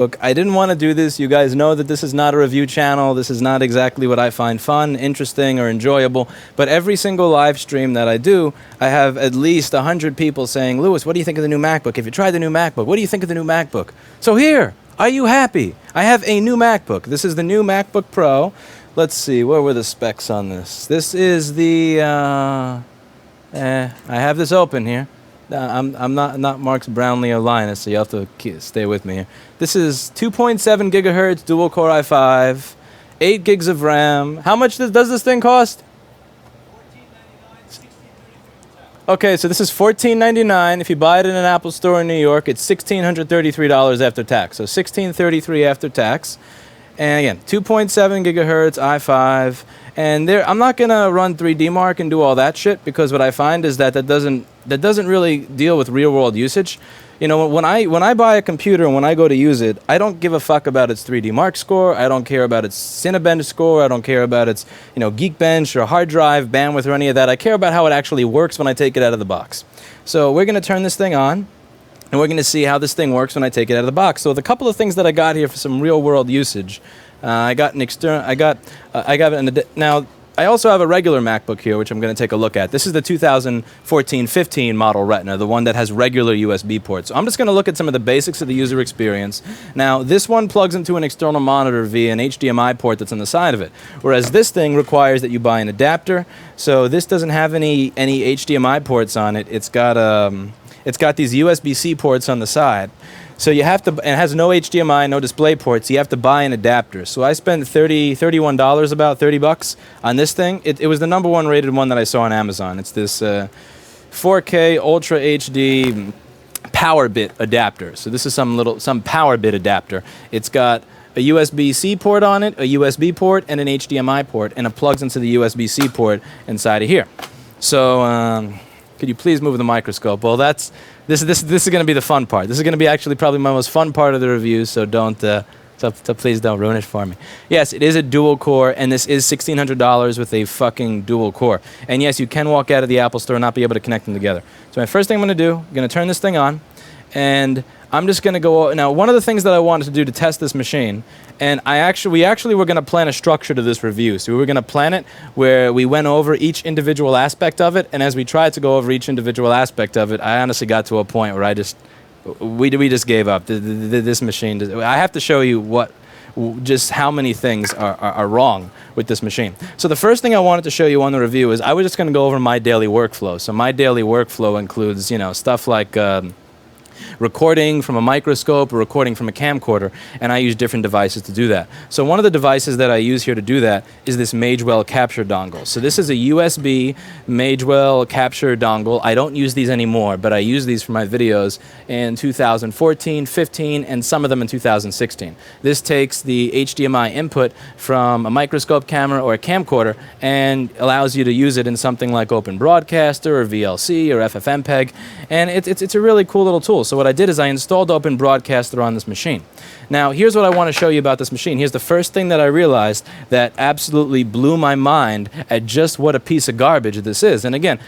Look, I didn't want to do this. You guys know that this is not a review channel. This is not exactly what I find fun, interesting, or enjoyable. But every single live stream that I do, I have at least 100 people saying, Lewis, what do you think of the new MacBook? If you tried the new MacBook, what do you think of the new MacBook? So here, are you happy? I have a new MacBook. This is the new MacBook Pro. Let's see, where were the specs on this? This is the, I have this open here. I'm not Marx Brownlee or Linus, so you have to stay with me here. This is 2.7 gigahertz dual core i5, 8 gigs of RAM. How much does this thing cost? Okay, so this is $14.99. If you buy it in an Apple store in New York, it's $1,633 after tax. So $1,633 after tax. And again, 2.7 gigahertz i5. And there, I'm not gonna run 3D Mark and do all that shit, because what I find is that doesn't really deal with real world usage. You know, when I buy a computer and when I go to use it, I don't give a fuck about its 3D Mark score. I don't care about its Cinebench score. I don't care about its, you know, Geekbench or hard drive bandwidth or any of that. I care about how it actually works when I take it out of the box. So we're gonna turn this thing on, and we're gonna see how this thing works when I take it out of the box. So the couple of things that I got here for some real world usage. I got an external. Now I also have a regular MacBook here, which I'm going to take a look at. This is the 2014-15 model Retina, the one that has regular USB ports. So I'm just going to look at some of the basics of the user experience. Now, this one plugs into an external monitor via an HDMI port that's on the side of it, whereas this thing requires that you buy an adapter. So this doesn't have any HDMI ports on it. It's got these USB-C ports on the side. So you have to, and it has no HDMI, no display ports. You have to buy an adapter. So I spent $31, about $30 on this thing. It was the #1 rated one that I saw on Amazon. It's this 4K Ultra HD power bit adapter. So this is some power bit adapter. It's got a USB-C port on it, a USB port, and an HDMI port, and it plugs into the USB-C port inside of here. So could you please move the microscope? Well, this is going to be the fun part. This is going to be actually probably my most fun part of the review, so so please don't ruin it for me. Yes, it is a dual core, and this is $1,600 with a fucking dual core. And yes, you can walk out of the Apple store and not be able to connect them together. So my first thing I'm going to do, I'm going to turn this thing on, and I'm just going to go. Now, one of the things that I wanted to do to test this machine, and we actually were going to plan a structure to this review. So we were going to plan it where we went over each individual aspect of it, and as we tried to go over each individual aspect of it, I honestly got to a point where we just gave up. This machine, I have to show you just how many things are wrong with this machine. So the first thing I wanted to show you on the review is I was just going to go over my daily workflow. So my daily workflow includes, you know, stuff like recording from a microscope or recording from a camcorder, and I use different devices to do that. So one of the devices that I use here to do that is this Magewell capture dongle. So this is a USB Magewell capture dongle. I don't use these anymore, but I use these for my videos in 2014, 15, and some of them in 2016. This takes the HDMI input from a microscope camera or a camcorder and allows you to use it in something like Open Broadcaster or VLC or ffmpeg, and it's a really cool little tool. So what I did is I installed Open Broadcaster on this machine. Now, here's what I want to show you about this machine. Here's the first thing that I realized that absolutely blew my mind at just what a piece of garbage this is. And again,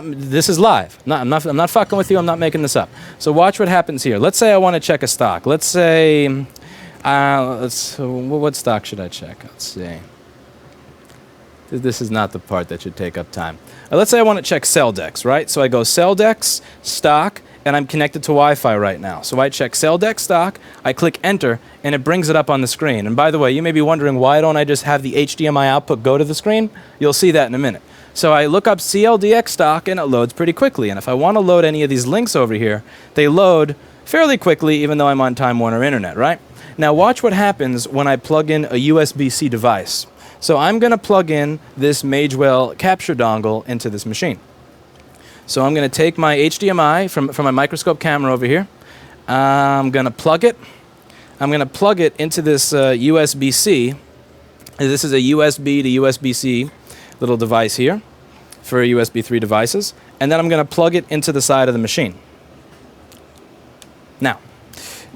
this is live. I'm not fucking with you. I'm not making this up. So watch what happens here. Let's say I want to check a stock. Let's say, what stock should I check? Let's see. This is not the part that should take up time. Let's say I want to check Celldex, right? So I go Celldex, stock, and I'm connected to Wi-Fi right now. So I check Celldex stock, I click enter, and it brings it up on the screen. And by the way, you may be wondering, why don't I just have the HDMI output go to the screen? You'll see that in a minute. So I look up CLDX stock, and it loads pretty quickly. And if I want to load any of these links over here, they load fairly quickly, even though I'm on Time Warner Internet, right? Now watch what happens when I plug in a USB-C device. So I'm going to plug in this Magewell capture dongle into this machine. So I'm going to take my HDMI from my microscope camera over here. I'm going to plug it. I'm going to plug it into this USB-C. This is a USB to USB-C little device here for USB 3 devices. And then I'm going to plug it into the side of the machine.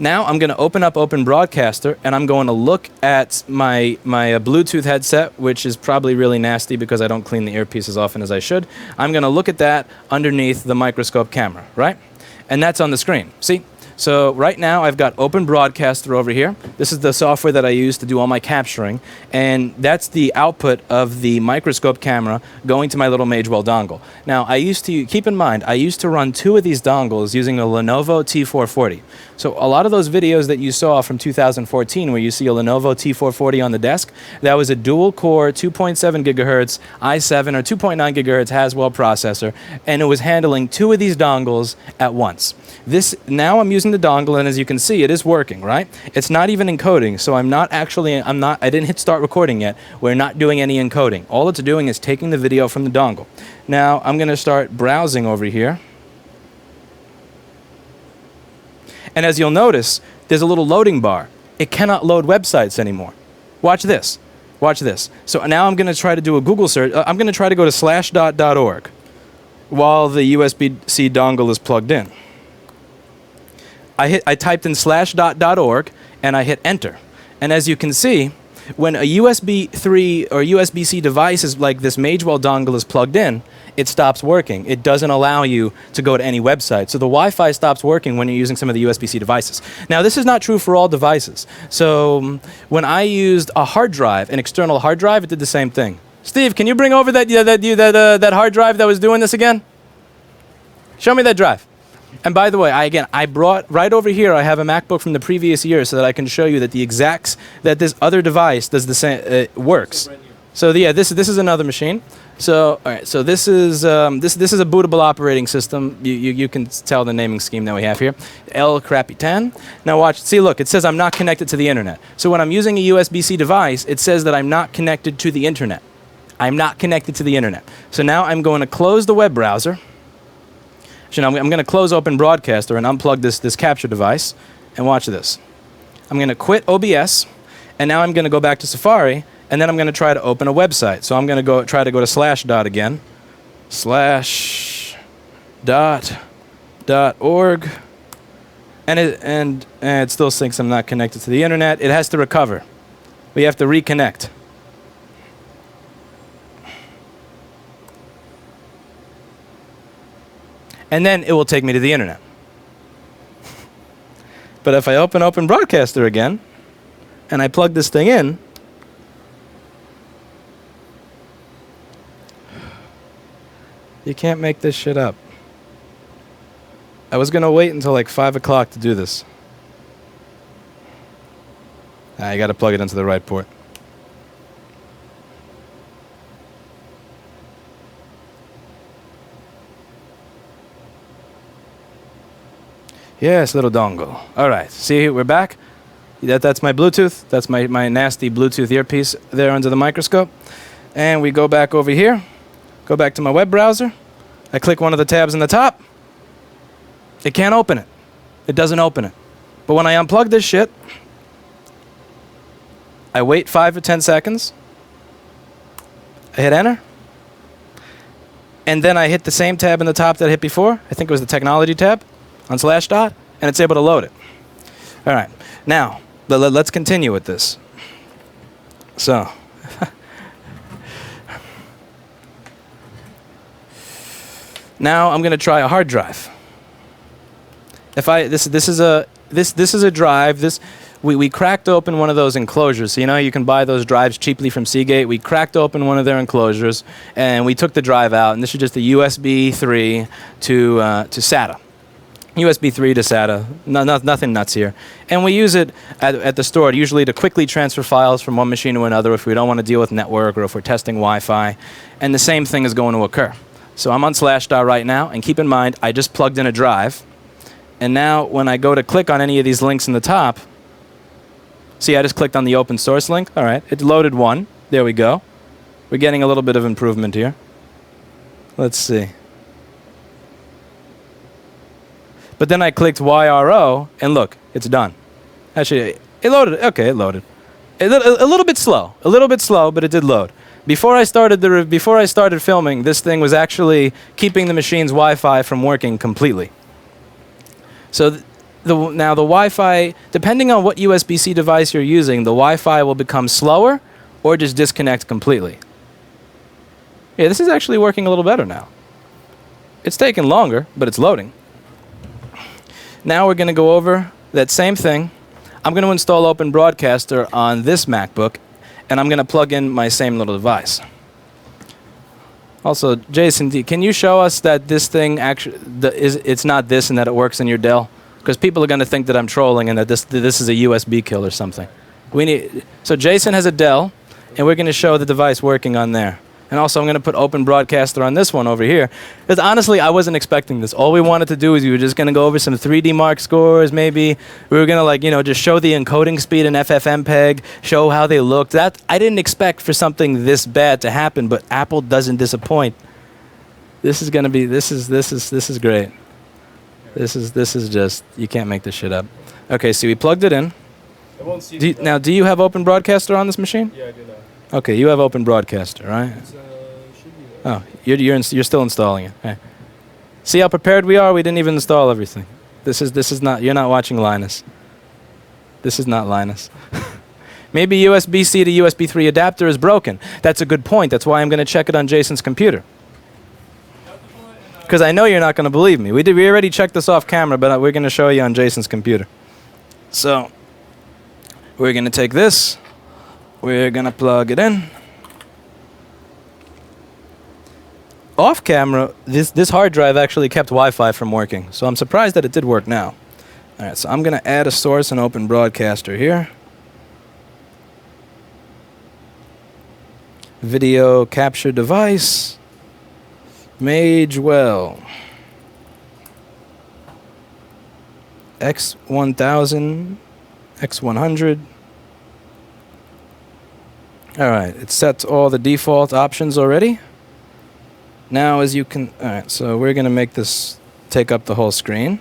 Now I'm going to open up Open Broadcaster, and I'm going to look at my Bluetooth headset, which is probably really nasty because I don't clean the earpiece as often as I should. I'm going to look at that underneath the microscope camera, right? And that's on the screen. See? So right now I've got Open Broadcaster over here. This is the software that I use to do all my capturing, and that's the output of the microscope camera going to my little Magewell dongle. Now I used to, keep in mind, I used to run 2 of these dongles using a Lenovo T440. So a lot of those videos that you saw from 2014 where you see a Lenovo T440 on the desk, that was a dual core 2.7 gigahertz i7 or 2.9 gigahertz Haswell processor, and it was handling 2 of these dongles at once. Now I'm using the dongle, and as you can see, it is working, right? It's not even encoding, so I didn't hit start recording yet. We're not doing any encoding. All it's doing is taking the video from the dongle. Now I'm going to start browsing over here. And as you'll notice, there's a little loading bar. It cannot load websites anymore. Watch this. Watch this. So now I'm going to try to do a Google search. I'm going to try to go to /dot.org while the USB-C dongle is plugged in. I typed in /dot.org and I hit enter. And as you can see, when a USB 3 or USB-C device is like this Magewell dongle is plugged in, it stops working. It doesn't allow you to go to any website. So the Wi-Fi stops working when you're using some of the USB-C devices. Now this is not true for all devices. So when I used a hard drive, an external hard drive, it did the same thing. Steve, can you bring over that hard drive that was doing this again? Show me that drive. And by the way, I brought right over here, I have a MacBook from the previous year so that I can show you that that this other device does the same, works. So yeah, this is another machine. So all right, so this is a bootable operating system. You can tell the naming scheme that we have here. L crappy 10. Now watch, see, look, it says I'm not connected to the internet. So when I'm using a USB-C device, it says that I'm not connected to the internet. I'm not connected to the internet. So now I'm going to close the web browser. So now I'm going to close Open Broadcaster and unplug this capture device, and watch this. I'm going to quit OBS, and now I'm going to go back to Safari, and then I'm going to try to open a website. So I'm going to try to go to /dot again, /dot.org, and it still thinks I'm not connected to the internet. It has to recover. We have to reconnect. And then it will take me to the internet. But if I open Broadcaster again, and I plug this thing in, you can't make this shit up. I was going to wait until like 5 o'clock to do this. You got to plug it into the right port. Yes, little dongle. All right, see, we're back. That's my Bluetooth. That's my nasty Bluetooth earpiece there under the microscope. And we go back over here. Go back to my web browser. I click one of the tabs in the top. It can't open it. It doesn't open it. But when I unplug this shit, I wait 5 or 10 seconds. I hit enter. And then I hit the same tab in the top that I hit before. I think it was the technology tab on /dot, and it's able to load it. All right, now let's continue with this. So, now I'm going to try a hard drive. This is a drive. We cracked open one of those enclosures. So, you know, you can buy those drives cheaply from Seagate. We cracked open one of their enclosures, and we took the drive out. And this is just a USB 3 to SATA. USB 3 to SATA, nothing nuts here. And we use it at the store usually to quickly transfer files from one machine to another if we don't want to deal with network or if we're testing Wi-Fi. And the same thing is going to occur. So I'm on /dot right now, and keep in mind, I just plugged in a drive. And now when I go to click on any of these links in the top, see, I just clicked on the open source link. All right, it loaded one. There we go. We're getting a little bit of improvement here. Let's see. But then I clicked YRO, and look, it's done. Actually, it loaded. Okay, it loaded. A little bit slow, but it did load. Before I started filming, this thing was actually keeping the machine's Wi-Fi from working completely. So now the Wi-Fi, depending on what USB-C device you're using, the Wi-Fi will become slower or just disconnect completely. Yeah, this is actually working a little better now. It's taking longer, but it's loading. Now we're going to go over that same thing. I'm going to install Open Broadcaster on this MacBook, and I'm going to plug in my same little device. Also, Jason, can you show us that this thing actually it's not this and that it works in your Dell? Because people are going to think that I'm trolling and that this is a USB kill or something. So Jason has a Dell, and we're going to show the device working on there. And also, I'm going to put Open Broadcaster on this one over here. Because honestly, I wasn't expecting this. All we wanted to do is we were just going to go over some 3D Mark scores, maybe. We were going to, like, you know, just show the encoding speed in ffmpeg, show how they looked. That I didn't expect for something this bad to happen, but Apple doesn't disappoint. This is going to be. This is great. This is just, you can't make this shit up. Okay, so we plugged it in. I won't see Now, do you have Open Broadcaster on this machine? Yeah, I do now. Okay, you have Open Broadcaster, right? Should be Oh, you're still installing it. Okay. See how prepared we are? We didn't even install everything. This is not. You're not watching Linus. This is not Linus. Maybe USB-C to USB 3 adapter is broken. That's a good point. That's why I'm going to check it on Jason's computer. Because I know you're not going to believe me. We already checked this off camera, but we're going to show you on Jason's computer. So we're going to take this. We're going to plug it in. Off camera, this hard drive actually kept Wi-Fi from working, so I'm surprised that it did work now. All right, so I'm going to add a source and Open Broadcaster here. Video capture device. Magewell. X1000, X100. All right, it sets all the default options already. Now, as you can, all right, so we're going to make this take up the whole screen.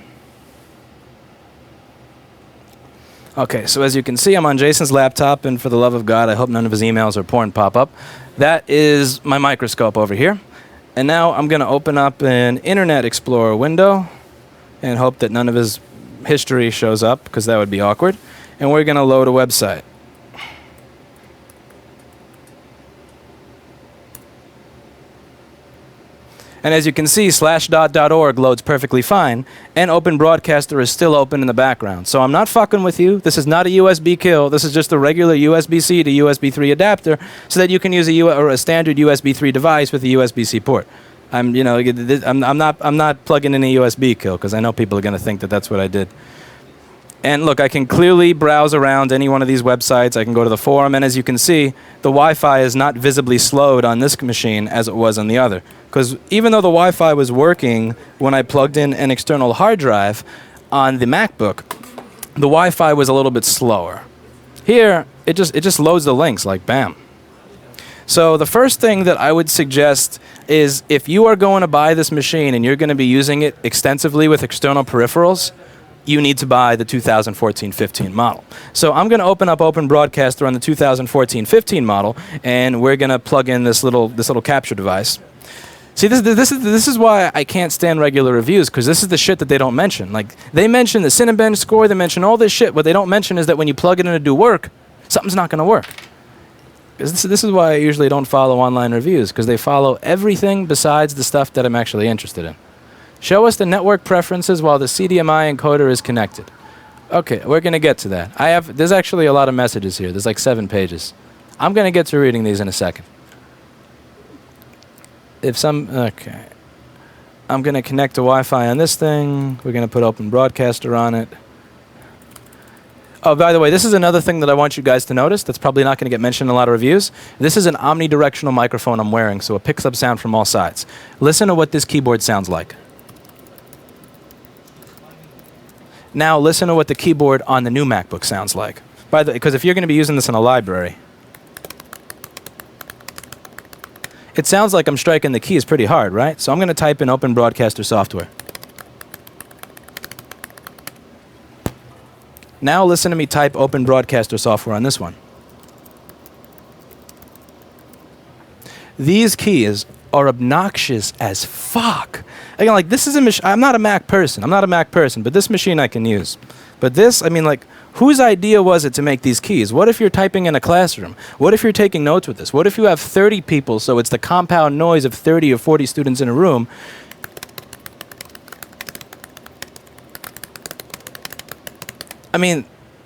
Okay, so as you can see, I'm on Jason's laptop, and for the love of God, I hope none of his emails or porn pop up. That is my microscope over here. And now I'm going to open up an Internet Explorer window and hope that none of his history shows up, because that would be awkward. And we're going to load a website. And as you can see, /.org loads perfectly fine, and Open Broadcaster is still open in the background. So I'm not fucking with you. This is not a USB kill. This is just a regular USB-C to USB 3 adapter, so that you can use a standard USB 3 device with a USB-C port. I'm not plugging in a USB kill, because I know people are going to think that that's what I did. And look, I can clearly browse around any one of these websites. I can go to the forum, and as you can see, the Wi-Fi is not visibly slowed on this machine as it was on the other. Because even though the Wi-Fi was working when I plugged in an external hard drive on the MacBook, the Wi-Fi was a little bit slower. Here, it just loads the links like bam. So the first thing that I would suggest is, if you are going to buy this machine and you're going to be using it extensively with external peripherals, you need to buy the 2014-15 model. So I'm going to open up Open Broadcaster on the 2014-15 model, and we're going to plug in this little capture device. See, this is why I can't stand regular reviews, because this is the shit that they don't mention. Like, they mention the Cinebench score, they mention all this shit. What they don't mention is that when you plug it in to do work, something's not going to work. This is why I usually don't follow online reviews, because they follow everything besides the stuff that I'm actually interested in. Show us the network preferences while the CDMI encoder is connected. Okay, we're going to get to that. There's actually a lot of messages here. There's like 7 pages. I'm going to get to reading these in a second. Okay. I'm going to connect to Wi-Fi on this thing. We're going to put Open Broadcaster on it. Oh, by the way, this is another thing that I want you guys to notice that's probably not going to get mentioned in a lot of reviews. This is an omnidirectional microphone I'm wearing, so it picks up sound from all sides. Listen to what this keyboard sounds like. Now listen to what the keyboard on the new MacBook sounds like. Because if you're going to be using this in a library, it sounds like I'm striking the keys pretty hard, right? So I'm going to type in Open Broadcaster software. Now listen to me type Open Broadcaster software on this one. These keys are obnoxious as fuck. Again, like, this is I'm not a Mac person. But this machine I can use. But this, I mean, like, whose idea was it to make these keys? What if you're typing in a classroom? What if you're taking notes with this? What if you have 30 people, so it's the compound noise of 30 or 40 students in a room? I mean,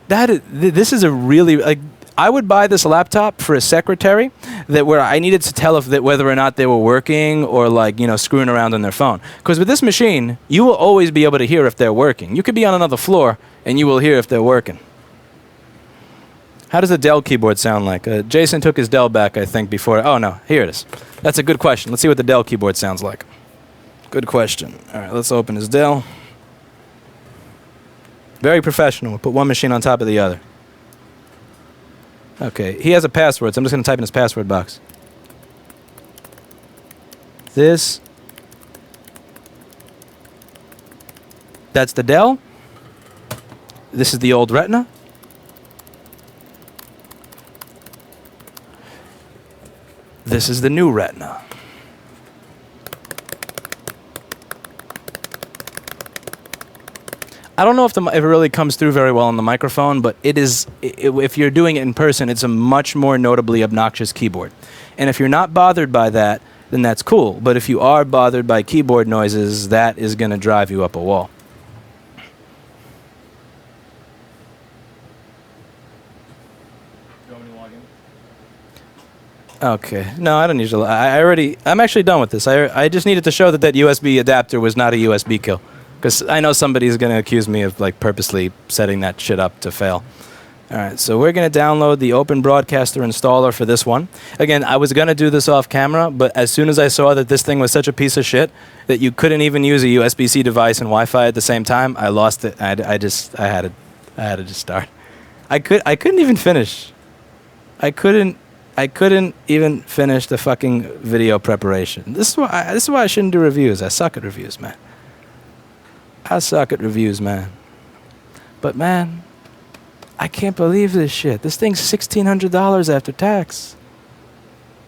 this is a really, like, I would buy this laptop for a secretary where I needed to tell whether or not they were working or, like, you know, screwing around on their phone. Because with this machine, you will always be able to hear if they're working. You could be on another floor and you will hear if they're working. How does a Dell keyboard sound like? Jason took his Dell back, I think, before. Oh, no, here it is. That's a good question. Let's see what the Dell keyboard sounds like. Good question. All right, let's open his Dell. Very professional. We'll put one machine on top of the other. Okay, he has a password, so I'm just going to type in his password box. That's the Dell. This is the old Retina. This is the new Retina. I don't know if it really comes through very well on the microphone, but if you're doing it in person, it's a much more notably obnoxious keyboard. And if you're not bothered by that, then that's cool. But if you are bothered by keyboard noises, that is going to drive you up a wall. Okay. No, I don't need to. I'm actually done with this. I just needed to show that USB adapter was not a USB kill. Because I know somebody's going to accuse me of, like, purposely setting that shit up to fail. All right, so we're going to download the Open Broadcaster installer for this one. Again, I was going to do this off camera, but as soon as I saw that this thing was such a piece of shit that you couldn't even use a USB-C device and Wi-Fi at the same time, I lost it. I had to just start. I couldn't even finish. I couldn't even finish the fucking video preparation. This is why I shouldn't do reviews. I suck at reviews, man. I suck at reviews, man. But, man, I can't believe this shit. This thing's $1,600 after tax.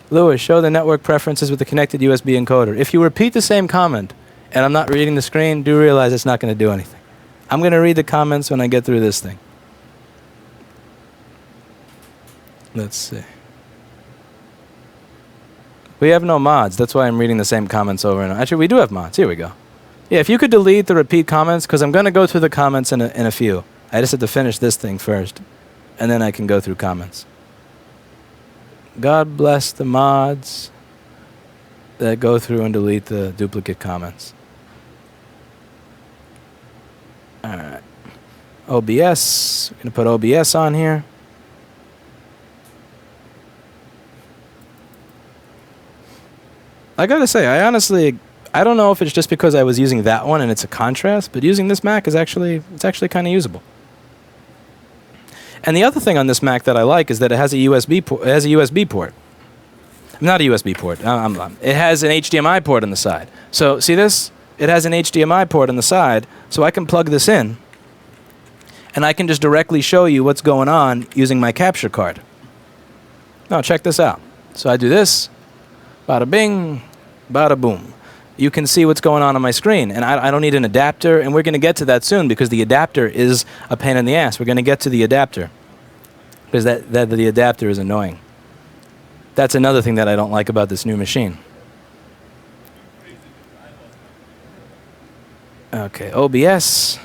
Lewis, show the network preferences with the connected USB encoder. If you repeat the same comment and I'm not reading the screen, do realize it's not going to do anything. I'm going to read the comments when I get through this thing. Let's see. We have no mods. That's why I'm reading the same comments over and over. Actually, we do have mods. Here we go. Yeah, if you could delete the repeat comments, because I'm going to go through the comments in a few. I just have to finish this thing first, and then I can go through comments. God bless the mods that go through and delete the duplicate comments. All right. OBS. We're going to put OBS on here. I got to say, I don't know if it's just because I was using that one and it's a contrast, but using this Mac is actually kind of usable. And the other thing on this Mac that I like is that it has a USB port. It has a USB port. Not a USB port. It has an HDMI port on the side. So see this? It has an HDMI port on the side, so I can plug this in, and I can just directly show you what's going on using my capture card. Now check this out. So I do this. Bada bing, bada boom. You can see what's going on my screen, and I don't need an adapter, and we're going to get to that soon because the adapter is a pain in the ass. We're going to get to the adapter because the adapter is annoying. That's another thing that I don't like about this new machine. Okay, OBS.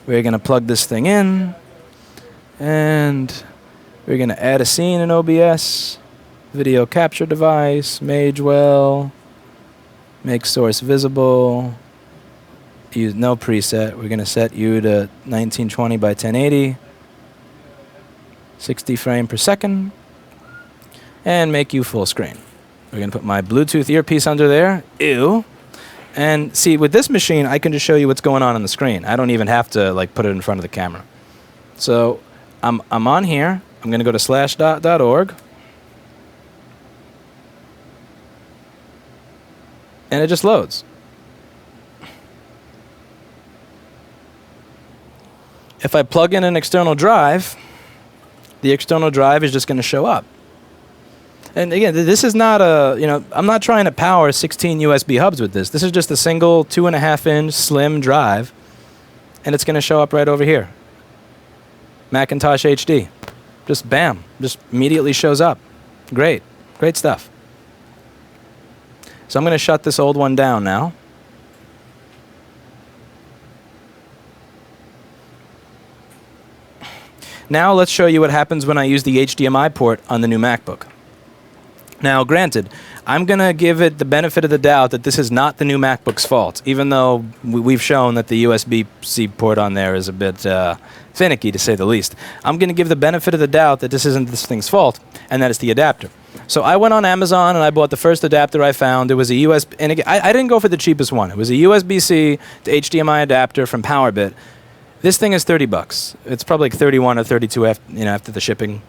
We're going to plug this thing in, and we're going to add a scene in OBS. Video capture device, Magewell. Make source visible. Use no preset. We're going to set you to 1920 by 1080. 60 frames per second. And make you full screen. We're going to put my Bluetooth earpiece under there. Ew. And see, with this machine, I can just show you what's going on the screen. I don't even have to, like, put it in front of the camera. So I'm on here. I'm going to go to /.org. And it just loads. If I plug in an external drive, the external drive is just going to show up. And again, this is not I'm not trying to power 16 USB hubs with this. This is just a single 2.5-inch slim drive, and it's going to show up right over here. Macintosh HD. Just bam, just immediately shows up. Great, great stuff. So I'm going to shut this old one down now. Now let's show you what happens when I use the HDMI port on the new MacBook. Now, granted, I'm going to give it the benefit of the doubt that this is not the new MacBook's fault, even though we've shown that the USB-C port on there is a bit finicky, to say the least. I'm going to give the benefit of the doubt that this isn't this thing's fault, and that it's the adapter. So I went on Amazon and I bought the first adapter I found. It was a USB, and again, I didn't go for the cheapest one. It was a USB-C to HDMI adapter from PowerBit. This thing is $30. It's probably like 31 or 32 after the shipping.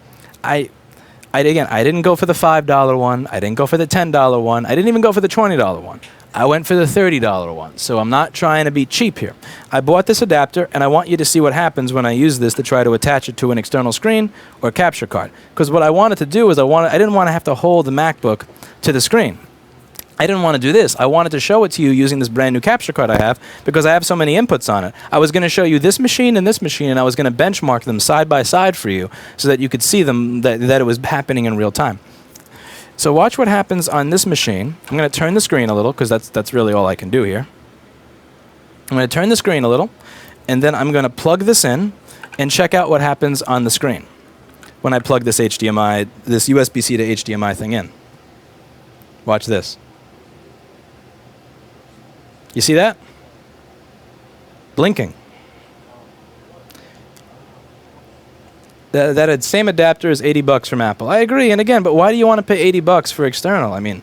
Again, I didn't go for the $5 one. I didn't go for the $10 one. I didn't even go for the $20 one. I went for the $30 one. So I'm not trying to be cheap here. I bought this adapter, and I want you to see what happens when I use this to try to attach it to an external screen or capture card. Because what I wanted to do is I didn't want to have to hold the MacBook to the screen. I didn't want to do this. I wanted to show it to you using this brand new capture card I have because I have so many inputs on it. I was going to show you this machine and this machine, and I was going to benchmark them side by side for you so that you could see them, that it was happening in real time. So watch what happens on this machine. I'm going to turn the screen a little because that's really all I can do here. I'm going to turn the screen a little, and then I'm going to plug this in and check out what happens on the screen when I plug this HDMI, this USB-C to HDMI thing in. Watch this. You see that? Blinking. That same adapter is $80 from Apple. I agree, and again, but why do you want to pay $80 for external? I mean,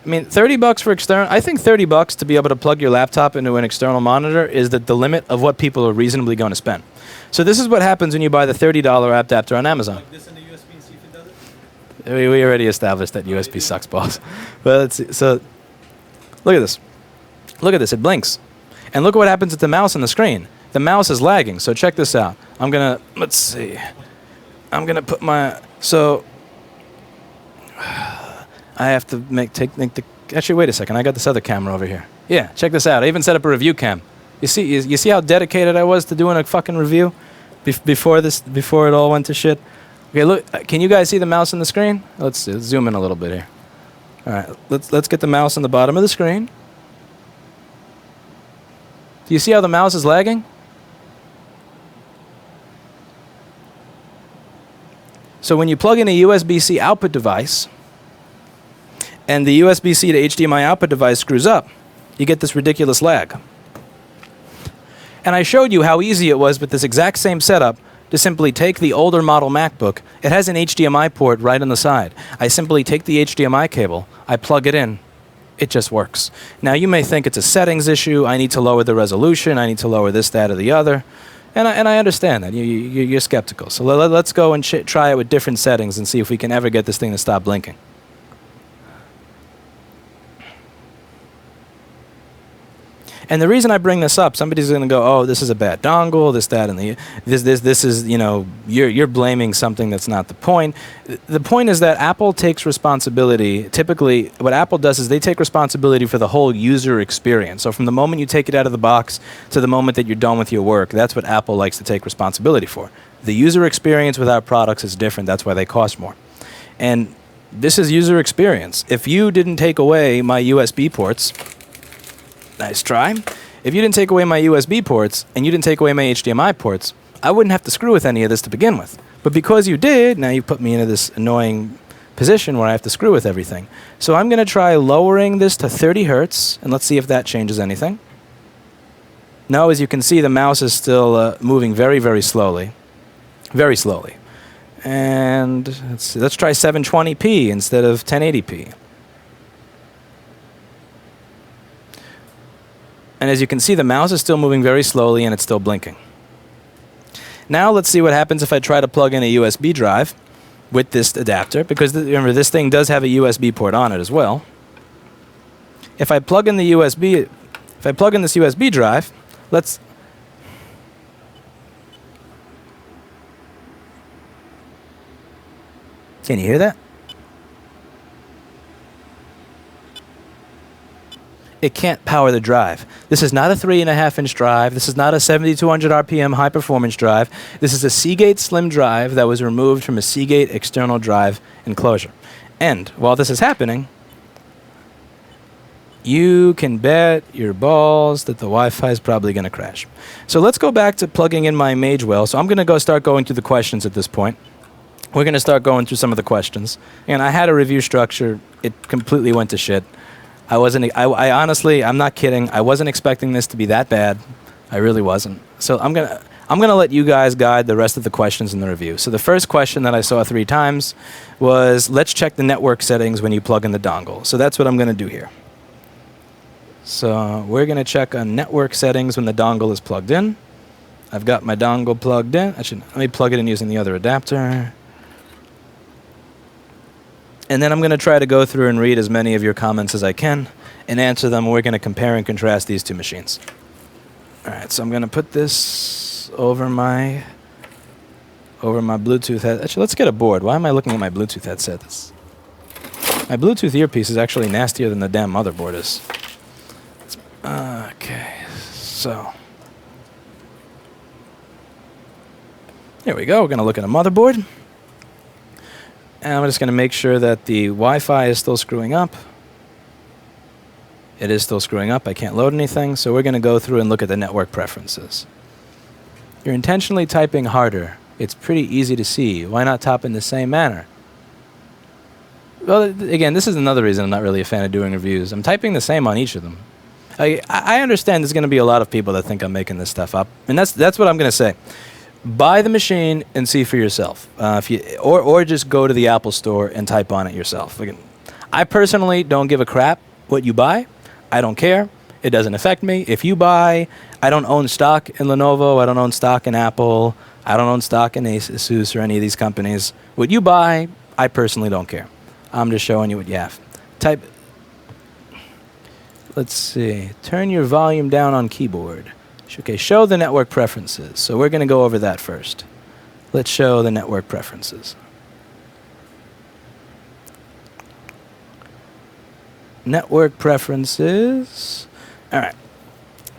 $30 for external. I think $30 to be able to plug your laptop into an external monitor is the limit of what people are reasonably going to spend. So this is what happens when you buy the $30 adapter on Amazon. Like this in the USB-C if it does it? We already established that USB sucks balls. But let's see. So look at this. Look at this. It blinks. And look what happens with the mouse on the screen. The mouse is lagging. So check this out. I'm going to, let's see. I'm going to put my, so I have to actually, wait a second. I got this other camera over here. Yeah, check this out. I even set up a review cam. You see how dedicated I was to doing a fucking review before it all went to shit? Okay, look, can you guys see the mouse on the screen? Let's zoom in a little bit here. All right, let's get the mouse on the bottom of the screen. Do you see how the mouse is lagging? So when you plug in a USB-C output device and the USB-C to HDMI output device screws up, you get this ridiculous lag. And I showed you how easy it was with this exact same setup to simply take the older model MacBook. It has an HDMI port right on the side. I simply take the HDMI cable, I plug it in, it just works. Now you may think it's a settings issue, I need to lower the resolution, I need to lower this, that, or the other. And I understand that. You're skeptical. So let's go and try it with different settings and see if we can ever get this thing to stop blinking. And the reason I bring this up, somebody's going to go, oh, this is a bad dongle, this, that, and this is, you know, you're blaming something that's not the point. The point is that Apple takes responsibility. Typically, what Apple does is they take responsibility for the whole user experience. So from the moment you take it out of the box to the moment that you're done with your work, that's what Apple likes to take responsibility for. The user experience with our products is different. That's why they cost more. And this is user experience. If you didn't take away my USB ports, nice try. If you didn't take away my USB ports and you didn't take away my HDMI ports, I wouldn't have to screw with any of this to begin with. But because you did, now you put me into this annoying position where I have to screw with everything. So I'm going to try lowering this to 30 hertz, and let's see if that changes anything. No, as you can see, the mouse is still moving very, very slowly. Very slowly. And let's try 720p instead of 1080p. And as you can see, the mouse is still moving very slowly and it's still blinking. Now let's see what happens if I try to plug in a USB drive with this adapter, because remember, this thing does have a USB port on it as well. If I plug in this USB drive, can you hear that? It can't power the drive. This is not a 3.5-inch drive. This is not a 7200 RPM high-performance drive. This is a Seagate Slim drive that was removed from a Seagate external drive enclosure. And while this is happening, you can bet your balls that the Wi-Fi is probably going to crash. So let's go back to plugging in my Magewell. So I'm going to start going through the questions at this point. We're going to start going through some of the questions. And I had a review structure. It completely went to shit. I honestly, I'm not kidding. I wasn't expecting this to be that bad. I really wasn't. So I'm gonna let you guys guide the rest of the questions in the review. So the first question that I saw 3 times was, let's check the network settings when you plug in the dongle. So that's what I'm gonna do here. So we're gonna check on network settings when the dongle is plugged in. I've got my dongle plugged in. Let me plug it in using the other adapter. And then I'm gonna try to go through and read as many of your comments as I can and answer them. We're gonna compare and contrast these 2 machines. All right, so I'm gonna put this over my Bluetooth head. Actually, let's get a board. Why am I looking at my Bluetooth headset? My Bluetooth earpiece is actually nastier than the damn motherboard is. Okay, so here we go. We're gonna look at a motherboard. And I'm just gonna make sure that the Wi-Fi is still screwing up. It is still screwing up. I can't load anything, so we're gonna go through and look at the network preferences. You're intentionally typing harder. It's pretty easy to see. Why not type in the same manner? Well, again, this is another reason I'm not really a fan of doing reviews. I'm typing the same on each of them. I understand there's going to be a lot of people that think I'm making this stuff up, and that's what I'm going to say. Buy the machine and see for yourself, or just go to the Apple Store and type on it yourself. Again, I personally don't give a crap what you buy. I don't care. It doesn't affect me. If you buy, I don't own stock in Lenovo. I don't own stock in Apple. I don't own stock in Asus or any of these companies. What you buy, I personally don't care. I'm just showing you what you have. Let's see. Turn your volume down on keyboard. Okay, show the network preferences. So we're going to go over that first. Let's show the network preferences. Network preferences. All right.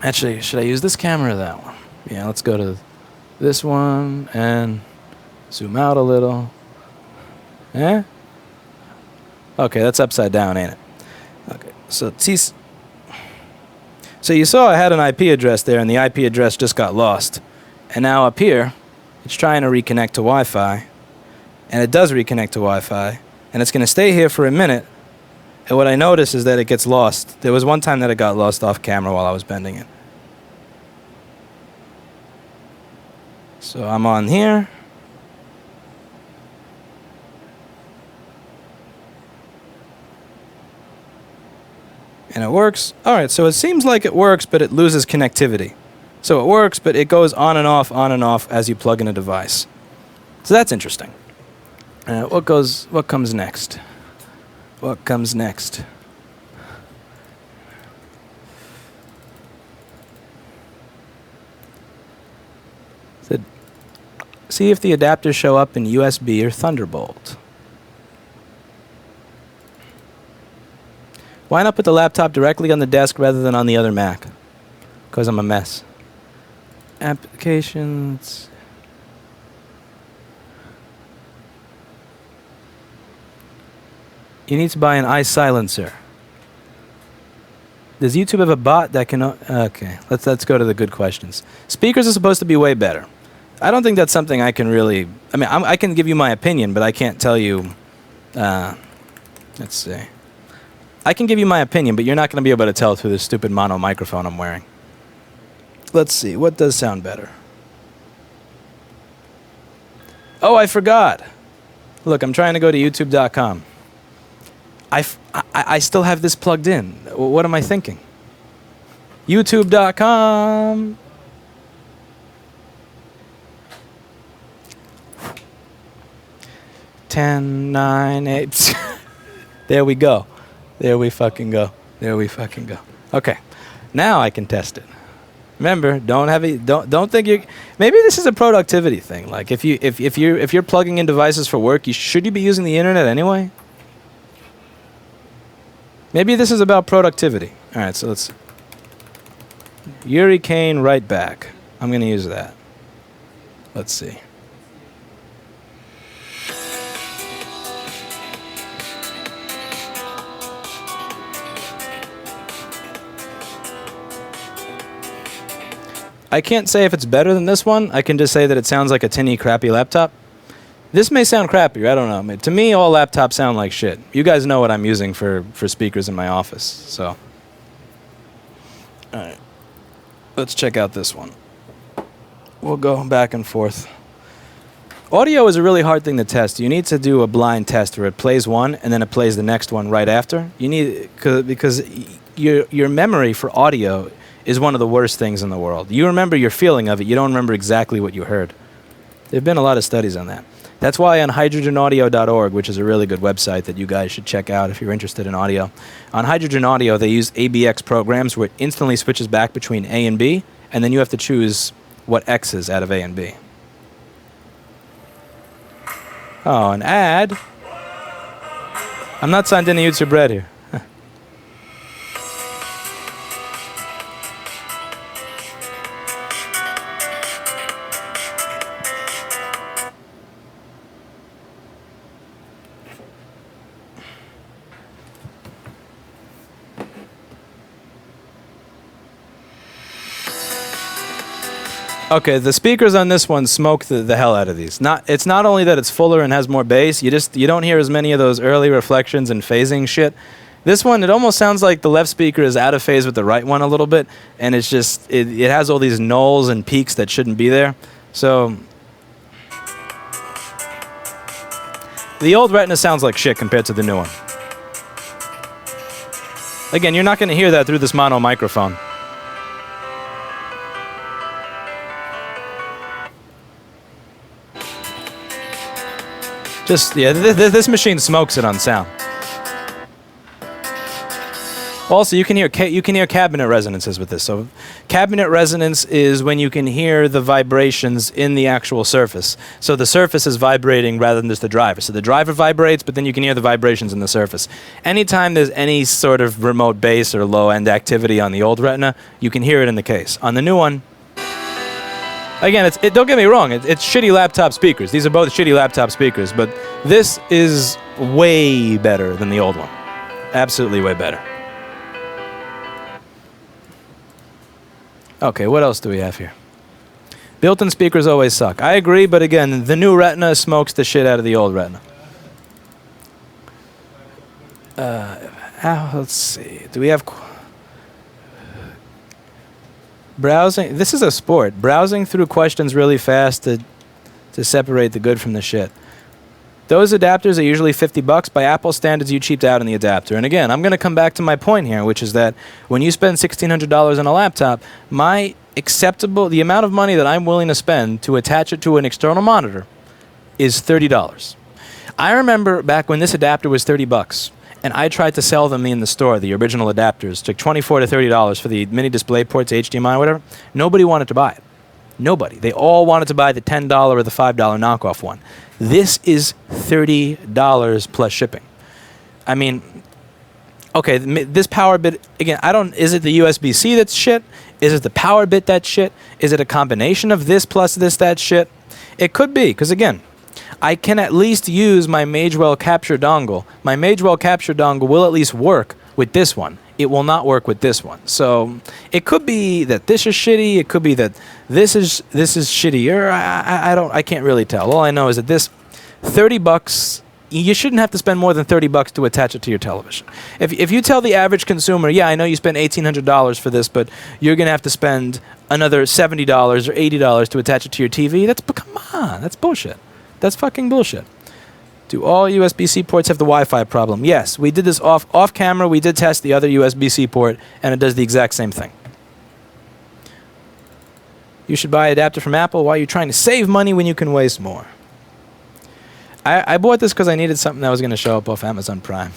Actually, should I use this camera or that one? Yeah, let's go to this one and zoom out a little. Eh? Okay, that's upside down, ain't it? Okay, so you saw I had an IP address there, and the IP address just got lost. And now up here, it's trying to reconnect to Wi-Fi, and it does reconnect to Wi-Fi, and it's going to stay here for a minute. And what I notice is that it gets lost. There was one time that it got lost off camera while I was bending it. So I'm on here. And it works. All right, so it seems like it works, but it loses connectivity. So it works, but it goes on and off as you plug in a device. So that's interesting. What comes next? What comes next? See if the adapters show up in USB or Thunderbolt. Why not put the laptop directly on the desk rather than on the other Mac? Because I'm a mess. Applications. You need to buy an eye silencer. Does YouTube have a bot that can... Okay, let's go to the good questions. Speakers are supposed to be way better. I don't think that's something I can really... I mean, I can give you my opinion, but I can't tell you... let's see. I can give you my opinion, but you're not going to be able to tell through this stupid mono microphone I'm wearing. Let's see. What does sound better? Oh, I forgot. Look, I'm trying to go to youtube.com. I still have this plugged in. What am I thinking? youtube.com. Ten, 9, 8. There we go. There we fucking go. There we fucking go. Okay, now I can test it. Remember, don't think you. Maybe this is a productivity thing. Like if you're plugging in devices for work, should you be using the internet anyway? Maybe this is about productivity. All right, so let's. Hurricane right back. I'm gonna use that. Let's see. I can't say if it's better than this one. I can just say that it sounds like a tinny, crappy laptop. This may sound crappier. I don't know. I mean, to me, all laptops sound like shit. You guys know what I'm using for speakers in my office. So, all right. Let's check out this one. We'll go back and forth. Audio is a really hard thing to test. You need to do a blind test where it plays one and then it plays the next one right after. You need because your memory for audio is one of the worst things in the world. You remember your feeling of it. You don't remember exactly what you heard. There have been a lot of studies on that. That's why on hydrogenaudio.org, which is a really good website that you guys should check out if you're interested in audio, on Hydrogen Audio they use ABX programs where it instantly switches back between A and B, and then you have to choose what X is out of A and B. Oh, an ad? I'm not signed in to YouTube Red here. Okay, the speakers on this one smoke the hell out of these. It's not only that it's fuller and has more bass, you don't hear as many of those early reflections and phasing shit. This one, it almost sounds like the left speaker is out of phase with the right one a little bit, and it's just, it has all these nulls and peaks that shouldn't be there. So, the old Retina sounds like shit compared to the new one. Again, you're not going to hear that through this mono microphone. Just, yeah, this machine smokes it on sound. Also, you can hear cabinet resonances with this. So, cabinet resonance is when you can hear the vibrations in the actual surface. So the surface is vibrating rather than just the driver. So the driver vibrates, but then you can hear the vibrations in the surface. Anytime there's any sort of remote bass or low-end activity on the old Retina, you can hear it in the case. On the new one, again, don't get me wrong, it's shitty laptop speakers. These are both shitty laptop speakers, but this is way better than the old one. Absolutely way better. Okay, what else do we have here? Built-in speakers always suck. I agree, but again, the new Retina smokes the shit out of the old Retina. Let's see. Do we have... Browsing, this is a sport. Browsing through questions really fast to separate the good from the shit. Those adapters are usually $50. By Apple standards, you cheaped out on the adapter. And again, I'm going to come back to my point here, which is that when you spend $1,600 on a laptop, the amount of money that I'm willing to spend to attach it to an external monitor is $30. I remember back when this adapter was $30. And I tried to sell them in the store, the original adapters, took $24 to $30 for the mini display ports, HDMI, whatever. Nobody wanted to buy it. Nobody. They all wanted to buy the $10 or the $5 knockoff one. This is $30 plus shipping. I mean, okay, this power bit, again, is it the USB-C that's shit? Is it the power bit that's shit? Is it a combination of this plus this that's shit? It could be, because again, I can at least use my Magewell Capture dongle. My Magewell Capture dongle will at least work with this one. It will not work with this one. So it could be that this is shitty. It could be that this is shittier. I can't really tell. All I know is that this $30, you shouldn't have to spend more than $30 to attach it to your television. If you tell the average consumer, yeah, I know you spent $1,800 for this, but you're going to have to spend another $70 or $80 to attach it to your TV, come on, that's bullshit. That's fucking bullshit. Do all USB-C ports have the Wi-Fi problem? Yes. We did this off camera. We did test the other USB-C port, and it does the exact same thing. You should buy an adapter from Apple. Why are you trying to save money when you can waste more? I bought this because I needed something that was going to show up off Amazon Prime.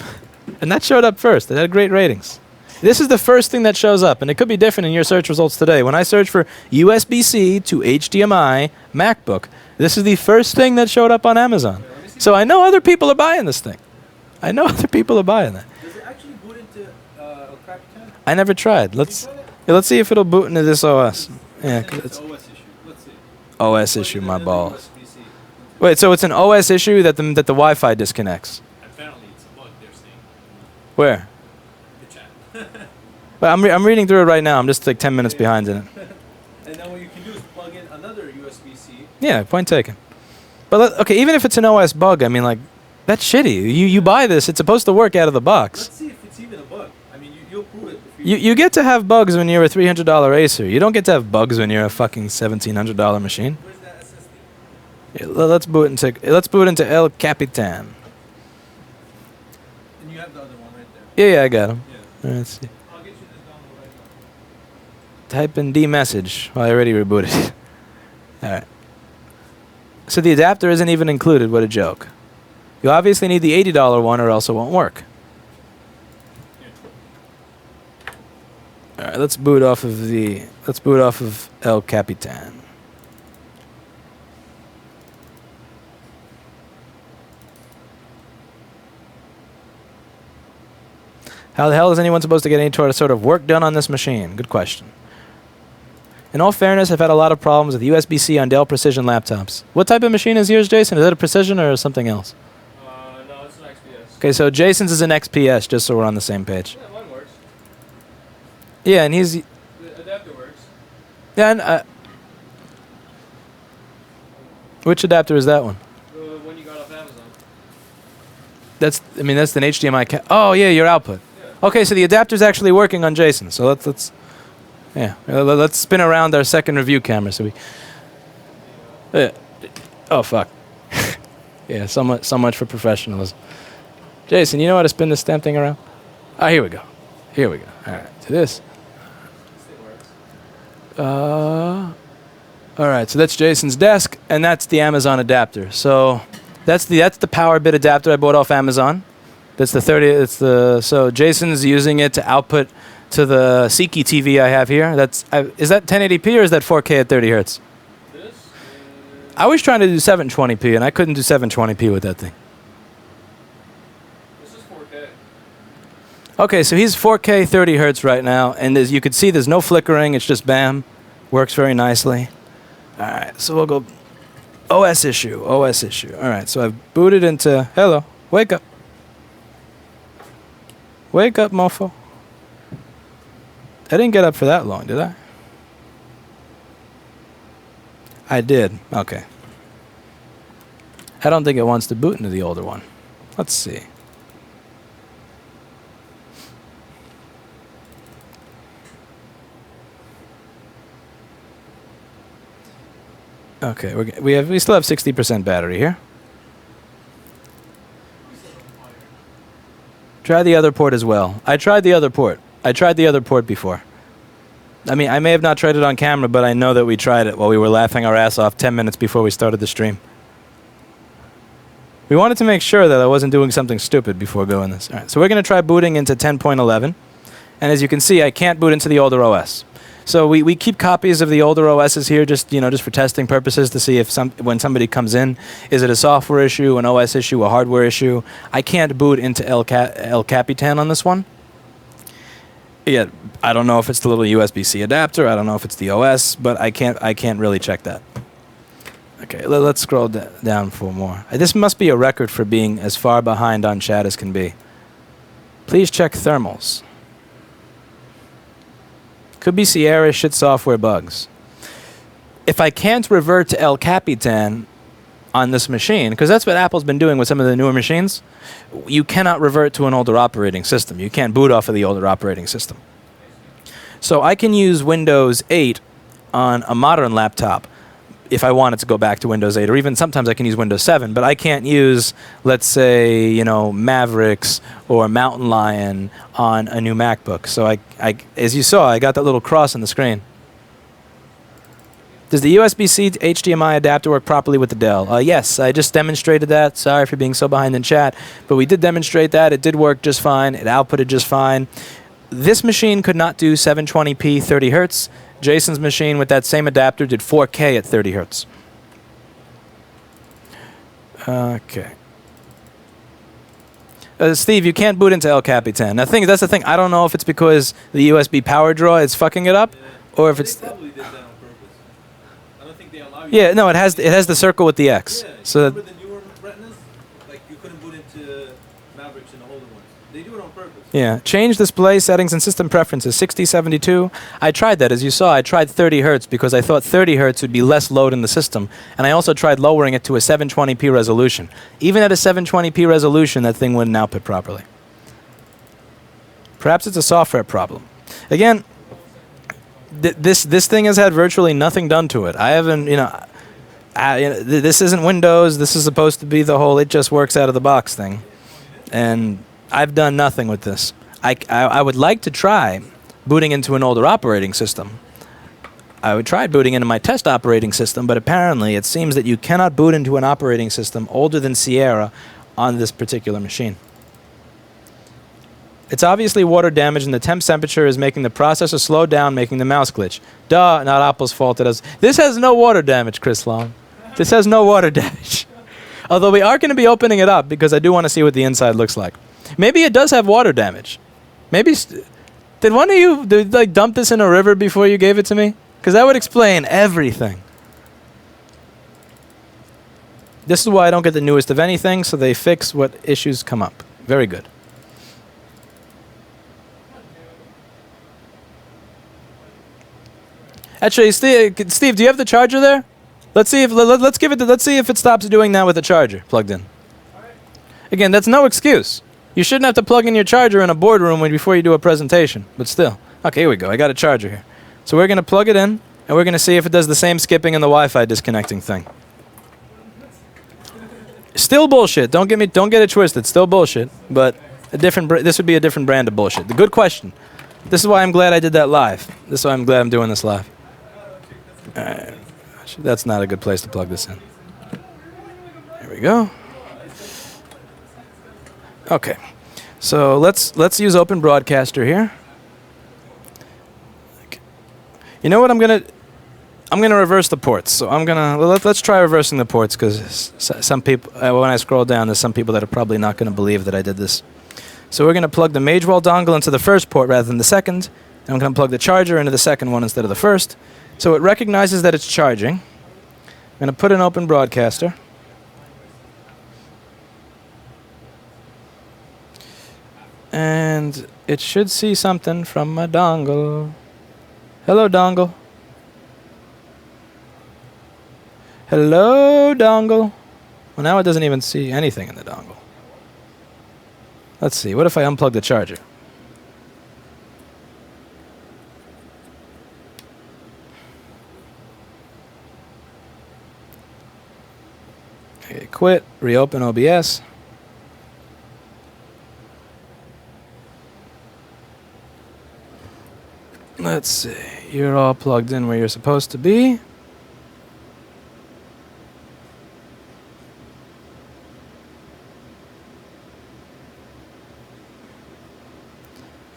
And that showed up first. It had great ratings. This is the first thing that shows up, and it could be different in your search results today. When I search for USB-C to HDMI MacBook, this is the first thing that showed up on Amazon. So I know other people are buying this thing. I know other people are buying that. Does it actually boot into a crappy time? I never tried. Let's see if it'll boot into this OS. Yeah, it's an OS issue. Let's see. OS issue, my balls. Wait, so it's an OS issue that the Wi-Fi disconnects? Apparently it's a bug they're saying. Where? The chat. But I'm reading through it right now. I'm just like 10 minutes behind in it. And then when you Yeah, point taken. But okay, even if it's an OS bug, I mean, like, that's shitty. You buy this, it's supposed to work out of the box. Let's see if it's even a bug. I mean, you'll prove it. If You get to have bugs when you're a $300 Acer. You don't get to have bugs when you're a fucking $1,700 machine. Where's that SSD? Yeah, let's boot into El Capitan. And you have the other one right there. Yeah, I got him. Yeah. Let's see. I'll get you this dongle right now. Type in D message. Well, I already rebooted. All right. So the adapter isn't even included. What a joke. You obviously need the $80 one, or else it won't work. All right, let's boot off of El Capitan. How the hell is anyone supposed to get any sort of work done on this machine? Good question. In all fairness, I've had a lot of problems with USB-C on Dell Precision laptops. What type of machine is yours, Jason? Is that a Precision or something else? No, it's an XPS. Okay, so Jason's is an XPS, just so we're on the same page. Yeah, mine works. Yeah, and he's... The adapter works. Yeah, and, which adapter is that one? The one you got off Amazon. That's an HDMI. Oh yeah, your output. Yeah. Okay, so the adapter's actually working on Jason. So let's spin around our second review camera. So we. Oh fuck. Yeah, so much for professionalism. Jason, you know how to spin this damn thing around? Ah, here we go. Here we go. All right, to this. All right, so that's Jason's desk, and that's the Amazon adapter. So that's the power bit adapter I bought off Amazon. That's the 30. So Jason's using it to output to the Seiki TV I have here. Is that 1080p or is that 4K at 30 hertz? This? I was trying to do 720p, and I couldn't do 720p with that thing. This is 4K. Okay, so he's 4K 30 hertz right now, and as you can see, there's no flickering. It's just bam. Works very nicely. All right, so we'll go OS issue. All right, so I've booted into... Hello, wake up. Wake up, mofo. I didn't get up for that long, did I? I did. Okay. I don't think it wants to boot into the older one. Let's see. Okay, we still have 60% battery here. Try the other port as well. I tried the other port before. I mean, I may have not tried it on camera, but I know that we tried it while we were laughing our ass off 10 minutes before we started the stream. We wanted to make sure that I wasn't doing something stupid before doing this. All right, so we're going to try booting into 10.11. And as you can see, I can't boot into the older OS. So we keep copies of the older OSs here just for testing purposes to see if when somebody comes in, is it a software issue, an OS issue, a hardware issue. I can't boot into El Capitan on this one. Yeah, I don't know if it's the little USB-C adapter. I don't know if it's the OS, but I can't really check that. Okay, let's scroll down for more. This must be a record for being as far behind on chat as can be. Please check thermals. Could be Sierra shit software bugs. If I can't revert to El Capitan on this machine, because that's what Apple's been doing with some of the newer machines, you cannot revert to an older operating system. You can't boot off of the older operating system. So I can use Windows 8 on a modern laptop if I wanted to go back to Windows 8, or even sometimes I can use Windows 7, but I can't use, let's say, Mavericks or Mountain Lion on a new MacBook. So I as you saw, I got that little cross on the screen. Does the USB-C to HDMI adapter work properly with the Dell? Yes, I just demonstrated that. Sorry for being so behind in chat, but we did demonstrate that. It did work just fine. It outputted just fine. This machine could not do 720p 30 hertz. Jason's machine with that same adapter did 4K at 30 hertz. Okay. Steve, you can't boot into El Capitan. That's the thing. I don't know if it's because the USB power draw is fucking it up, or if it's... They probably did that on purpose. I don't think they allow you. Yeah, no, it has the circle with the X. Yeah, so remember the newer retinas? Like you couldn't boot into Mavericks and the older ones. They do it on purpose. Yeah. Change display settings and system preferences. 6072. I tried that. As you saw, I tried 30 hertz because I thought 30 hertz would be less load in the system. And I also tried lowering it to a 720p resolution. Even at a 720p resolution, that thing wouldn't output properly. Perhaps it's a software problem. Again, this thing has had virtually nothing done to it. I haven't, this isn't Windows. This is supposed to be the whole it just works out of the box thing. And I've done nothing with this. I would like to try booting into an older operating system. I would try booting into my test operating system, but apparently it seems that you cannot boot into an operating system older than Sierra on this particular machine. It's obviously water damage, and the temp temperature is making the processor slow down, making the mouse glitch. Duh, not Apple's fault. This has no water damage, Chris Long. This has no water damage. Although we are going to be opening it up because I do want to see what the inside looks like. Maybe it does have water damage. Maybe did one of you dump this in a river before you gave it to me? Because that would explain everything. This is why I don't get the newest of anything, so they fix what issues come up. Very good. Actually, Steve, do you have the charger there? Let's see if let's see if it stops doing that with the charger plugged in. Again, that's no excuse. You shouldn't have to plug in your charger in a boardroom before you do a presentation. But still, okay, here we go. I got a charger here, so we're gonna plug it in, and we're gonna see if it does the same skipping and the Wi-Fi disconnecting thing. Still bullshit. Don't get it twisted. Still bullshit, but this would be a different brand of bullshit. The good question. This is why I'm glad I did that live. This is why I'm glad I'm doing this live. That's not a good place to plug this in. There we go. Okay, so let's use Open Broadcaster here. You know what? I'm gonna reverse the ports. So let's try reversing the ports because some people when I scroll down, there's some people that are probably not going to believe that I did this. So we're going to plug the Magewell dongle into the first port rather than the second. And I'm going to plug the charger into the second one instead of the first. So it recognizes that it's charging. I'm going to put in Open Broadcaster. And it should see something from my dongle. Hello, dongle. Hello, dongle. Well, now it doesn't even see anything in the dongle. Let's see. What if I unplug the charger? Okay, quit. Reopen OBS. Let's see. You're all plugged in where you're supposed to be.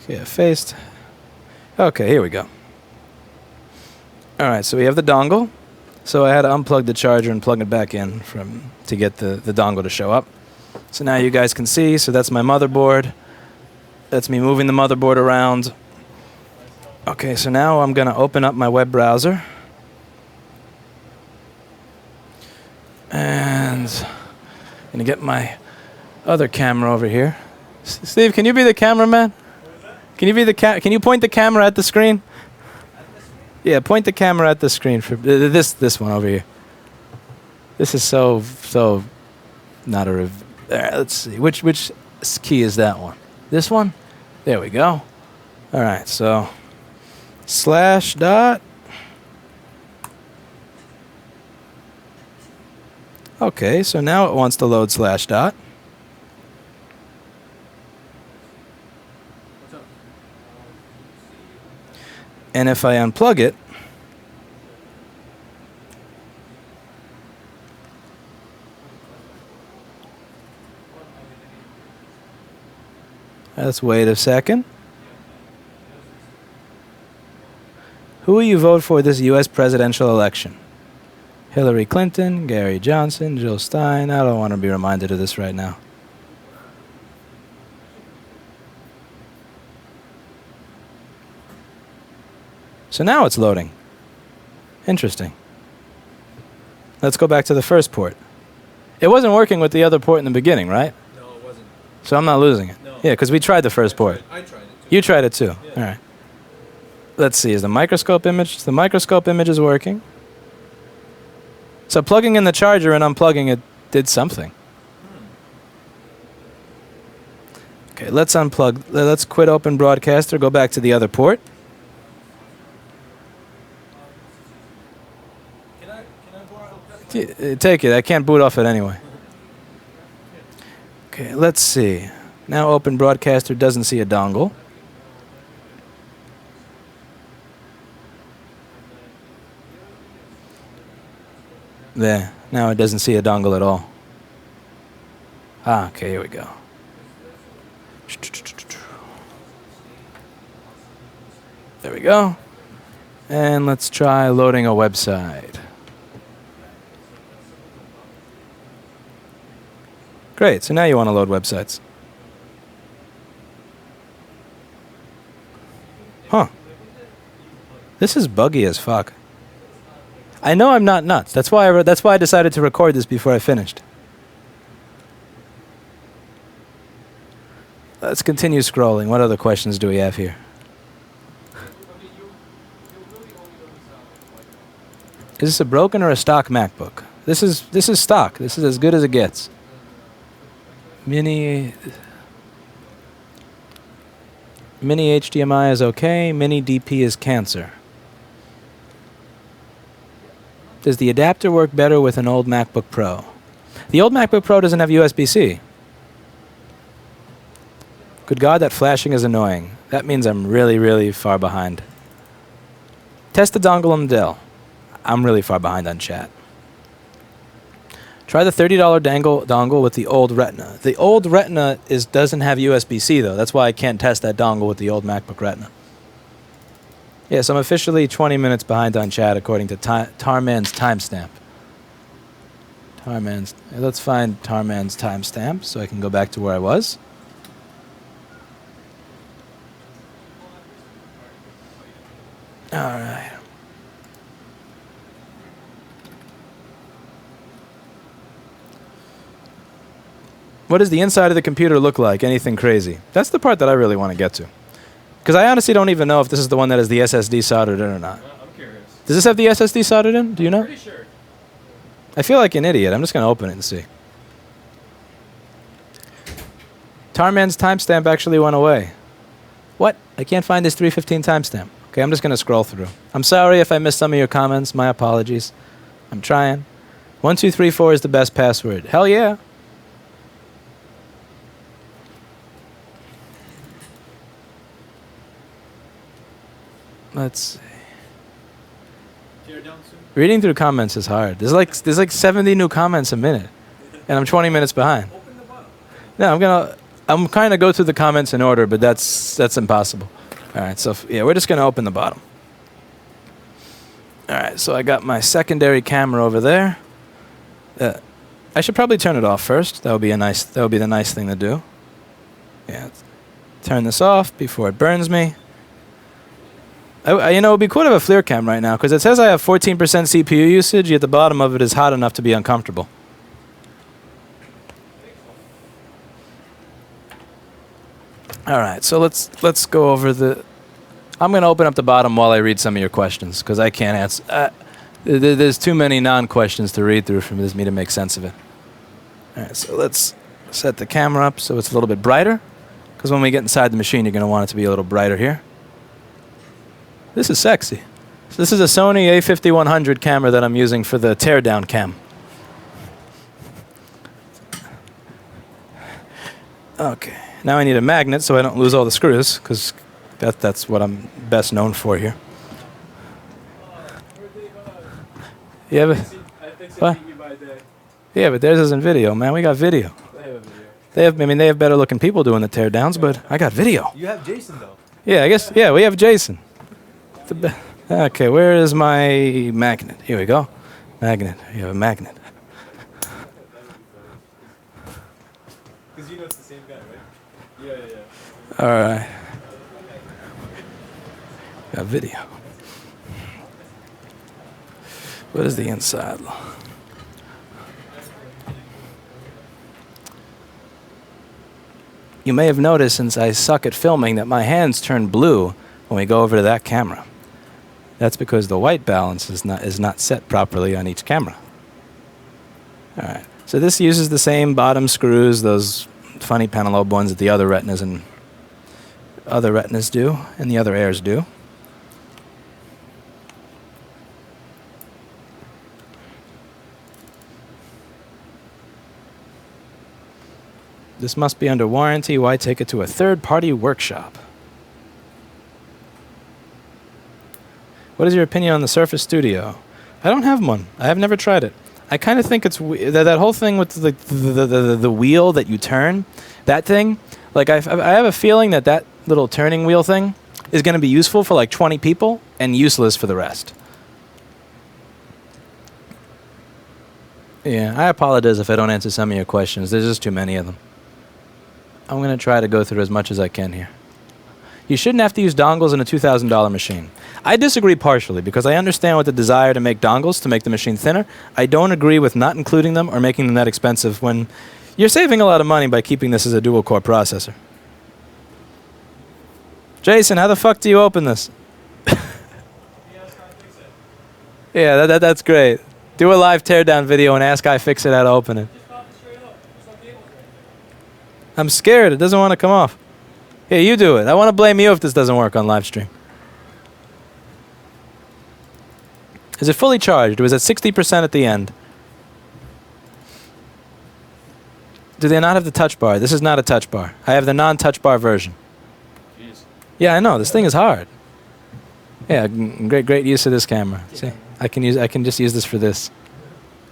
Okay, effaced. Okay, here we go. Alright, so we have the dongle. So I had to unplug the charger and plug it back in to get the dongle to show up. So now you guys can see, so that's my motherboard. That's me moving the motherboard around. Okay, so now I'm going to open up my web browser. And I'm going to get my other camera over here. Steve, can you be the cameraman? Can you point the camera at the screen? Yeah, point the camera at the screen for this one over here. This is so not a rev. There, let's see. Which key is that one? This one? There we go. All right, so /dot. Okay, so now it wants to load /dot. And if I unplug it, let's wait a second. Who will you vote for this U.S. presidential election? Hillary Clinton, Gary Johnson, Jill Stein. I don't want to be reminded of this right now. So now it's loading. Interesting. Let's go back to the first port. It wasn't working with the other port in the beginning, right? No, it wasn't. So I'm not losing it. No. Yeah, because we tried the first port. I tried it too. You tried it too. Yeah. All right. Let's see. Is the microscope image? The microscope image is working. So plugging in the charger and unplugging it did something. Okay, let's unplug. Let's quit Open Broadcaster. Go back to the other port. Can I borrow that? Take it. I can't boot off it anyway. Okay, let's see. Now Open Broadcaster doesn't see a dongle. There. Now it doesn't see a dongle at all. Ah, okay, here we go. There we go. And let's try loading a website. Great, so now you want to load websites. Huh. This is buggy as fuck. I know I'm not nuts. That's why I decided to record this before I finished. Let's continue scrolling. What other questions do we have here? Is this a broken or a stock MacBook? This is stock. This is as good as it gets. Mini HDMI is okay. Mini DP is cancer. Does the adapter work better with an old MacBook Pro? The old MacBook Pro doesn't have USB-C. Good God, that flashing is annoying. That means I'm really, really far behind. Test the dongle on the Dell. I'm really far behind on chat. Try the $30 dongle with the old Retina. The old Retina doesn't have USB-C though. That's why I can't test that dongle with the old MacBook Retina. Yes, I'm officially 20 minutes behind on chat according to Tarman's timestamp. Let's find Tarman's timestamp so I can go back to where I was. All right. What does the inside of the computer look like? Anything crazy? That's the part that I really want to get to. Because I honestly don't even know if this is the one that has the SSD soldered in or not. I'm curious. Does this have the SSD soldered in? Do you know? Pretty sure. I feel like an idiot. I'm just going to open it and see. Tarman's timestamp actually went away. What? I can't find this 315 timestamp. Okay, I'm just going to scroll through. I'm sorry if I missed some of your comments. My apologies. I'm trying. 1234 is the best password. Hell yeah. Let's see. Tear down soon. Reading through comments is hard. There's like 70 new comments a minute, and I'm 20 minutes behind. Open the bottom. No, I'm kind of go through the comments in order, but that's impossible. All right, so yeah, we're just gonna open the bottom. All right, so I got my secondary camera over there. I should probably turn it off first. That would be the nice thing to do. Yeah, turn this off before it burns me. You know, it would be cool to have a FLIR cam right now, because it says I have 14% CPU usage, yet the bottom of it is hot enough to be uncomfortable. All right, so let's go over the... I'm going to open up the bottom while I read some of your questions, because I can't answer... there's too many non-questions to read through for me to make sense of it. All right, so let's set the camera up so it's a little bit brighter, because when we get inside the machine, you're going to want it to be a little brighter here. This is sexy. So this is a Sony A5100 camera that I'm using for the teardown cam. Okay, now I need a magnet so I don't lose all the screws, because that's what I'm best known for here. You have a, what? Yeah, but theirs isn't video, man. We got video. They have better looking people doing the teardowns, but I got video. You have Jason though. Yeah, I guess. Yeah, we have Jason. Okay, where is my magnet? Here we go. Magnet. You have a magnet. Because you know it's the same guy, right? Yeah. All right. Got video. What is the inside? you may have noticed, since I suck at filming, that my hands turn blue when we go over to that camera. That's because the white balance is not set properly on each camera. All right. So this uses the same bottom screws, those funny Penelope ones that the other retinas do, and the other Airs do. This must be under warranty. Why take it to a third-party workshop? What is your opinion on the Surface Studio? I don't have one. I have never tried it. I kind of think it's that whole thing with the wheel that you turn, that thing. Like I have a feeling that little turning wheel thing is going to be useful for like 20 people and useless for the rest. Yeah, I apologize if I don't answer some of your questions. There's just too many of them. I'm going to try to go through as much as I can here. You shouldn't have to use dongles in a $2,000 machine. I disagree partially because I understand with the desire to make dongles to make the machine thinner. I don't agree with not including them or making them that expensive when you're saving a lot of money by keeping this as a dual-core processor. Jason, how the fuck do you open this? Yeah, that's great. Do a live teardown video and ask iFixit how to open it. I'm scared. It doesn't want to come off. Here, you do it. I want to blame you if this doesn't work on live stream. Is it fully charged? It was at 60% at the end. Do they not have the touch bar? This is not a touch bar. I have the non-touch bar version. Jeez. Yeah, I know. This thing is hard. Yeah, great use of this camera. See, I can just use this for this.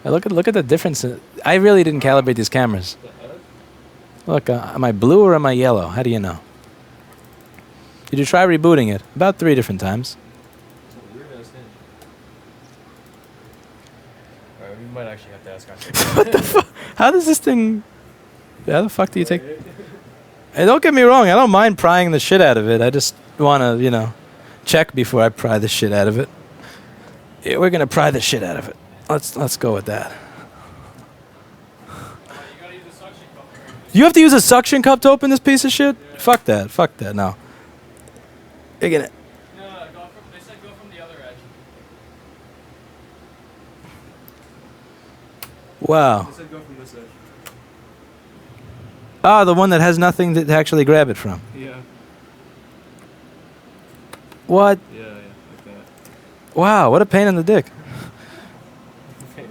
Look at the difference. I really didn't calibrate these cameras. Look, am I blue or am I yellow? How do you know? Did you try rebooting it? About 3 different times. We might actually have to ask our What the fuck? How does this thing... How the fuck do you take... Hey, don't get me wrong. I don't mind prying the shit out of it. I just want to, you know, check before I pry the shit out of it. Yeah, we're going to pry the shit out of it. Let's go with that. You have to use a suction cup to open this piece of shit? Fuck that. Fuck that. No. You're gonna... No, they said go from the other edge. Wow. They said go from this edge. Ah, the one that has nothing to actually grab it from. Yeah. What? Yeah, like that. Wow, what a pain in the dick. You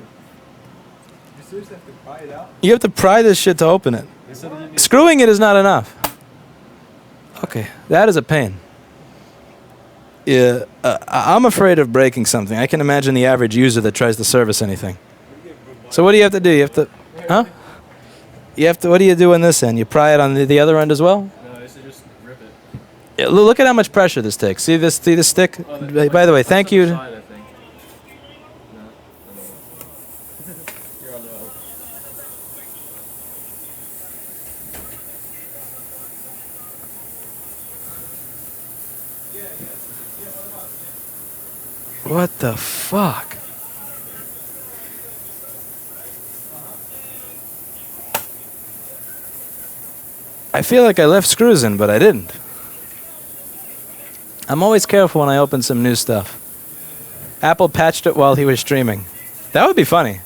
seriously have to pry it out? You have to pry this shit to open it. Screwing it is not enough. Okay, that is a pain. Yeah, I'm afraid of breaking something. I can imagine the average user that tries to service anything. So what do you have to do? You have to, huh? You have to. What do you do on this end? You pry it on the other end as well? No, I said just rip it. Yeah, look at how much pressure this takes. See this stick? Oh, by the way, thank you. Side, I think. No. You're on the other. What the fuck? I feel like I left screws in, but I didn't. I'm always careful when I open some new stuff. Apple patched it while he was streaming. That would be funny.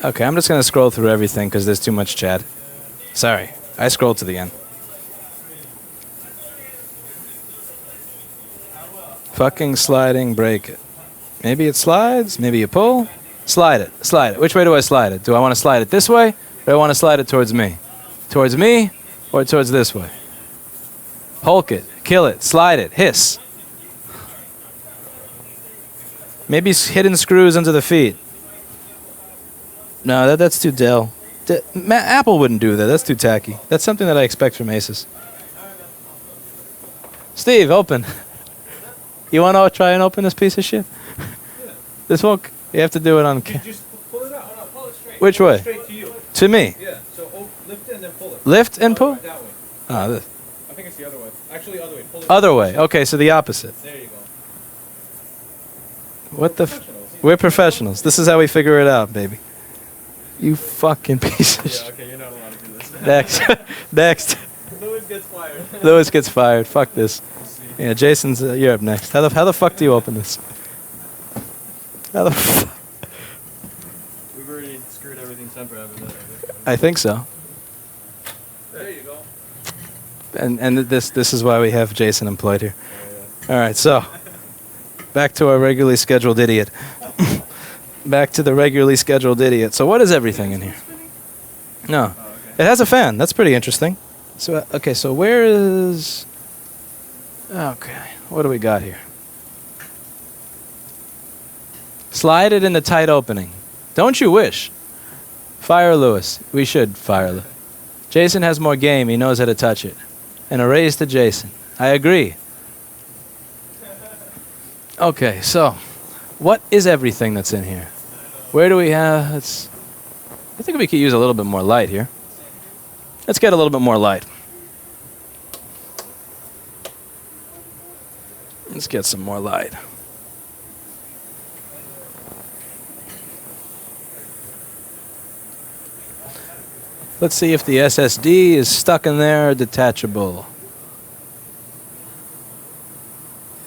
Okay, I'm just going to scroll through everything because there's too much chat. Sorry, I scrolled to the end. Fucking sliding, break it. Maybe it slides, maybe you pull. Slide it, slide it. Which way do I slide it? Do I want to slide it this way, or do I want to slide it towards me? Towards me, or towards this way? Hulk it, kill it, slide it, hiss. Maybe hidden screws under the feet. No, that's too Dell. Apple wouldn't do that. That's too tacky. That's something that I expect from Asus. Steve, open. You want to try and open this piece of shit? Yeah. This won't. You have to do it on. Just pull it out. No, pull it straight. Which way? Straight to you. To me. Yeah. So Lift it and then pull it. Lift and pull? That way. Ah, this. I think it's the other way. Actually, other way. Pull it. Other way. Okay, so the opposite. There you go. What the? We're professionals. This is how we figure it out, baby. You fucking piece of Yeah, shit. okay, you're not allowed to do this. Next. Next. Lewis gets fired. Lewis gets fired. Fuck this. Yeah, Jason's. You're up next. How the fuck do you open this? How the fuck? We've already screwed everything temper out of it. I think so. There you go. And this is why we have Jason employed here. Yeah. All right, so back to our regularly scheduled idiot. Back to the regularly scheduled idiot. So what is everything in here? No, Oh, okay. it has a fan. That's pretty interesting. So okay, so where is? Okay, what do we got here? Slide it in the tight opening. Don't you wish? Fire Lewis. We should fire Lewis. Jason has more game. He knows how to touch it. And a raise to Jason. I agree. Okay, so what is everything that's in here? Where do we have? I think we could use a little bit more light here. Let's get a little bit more light. Let's get some more light. Let's see if the SSD is stuck in there or detachable.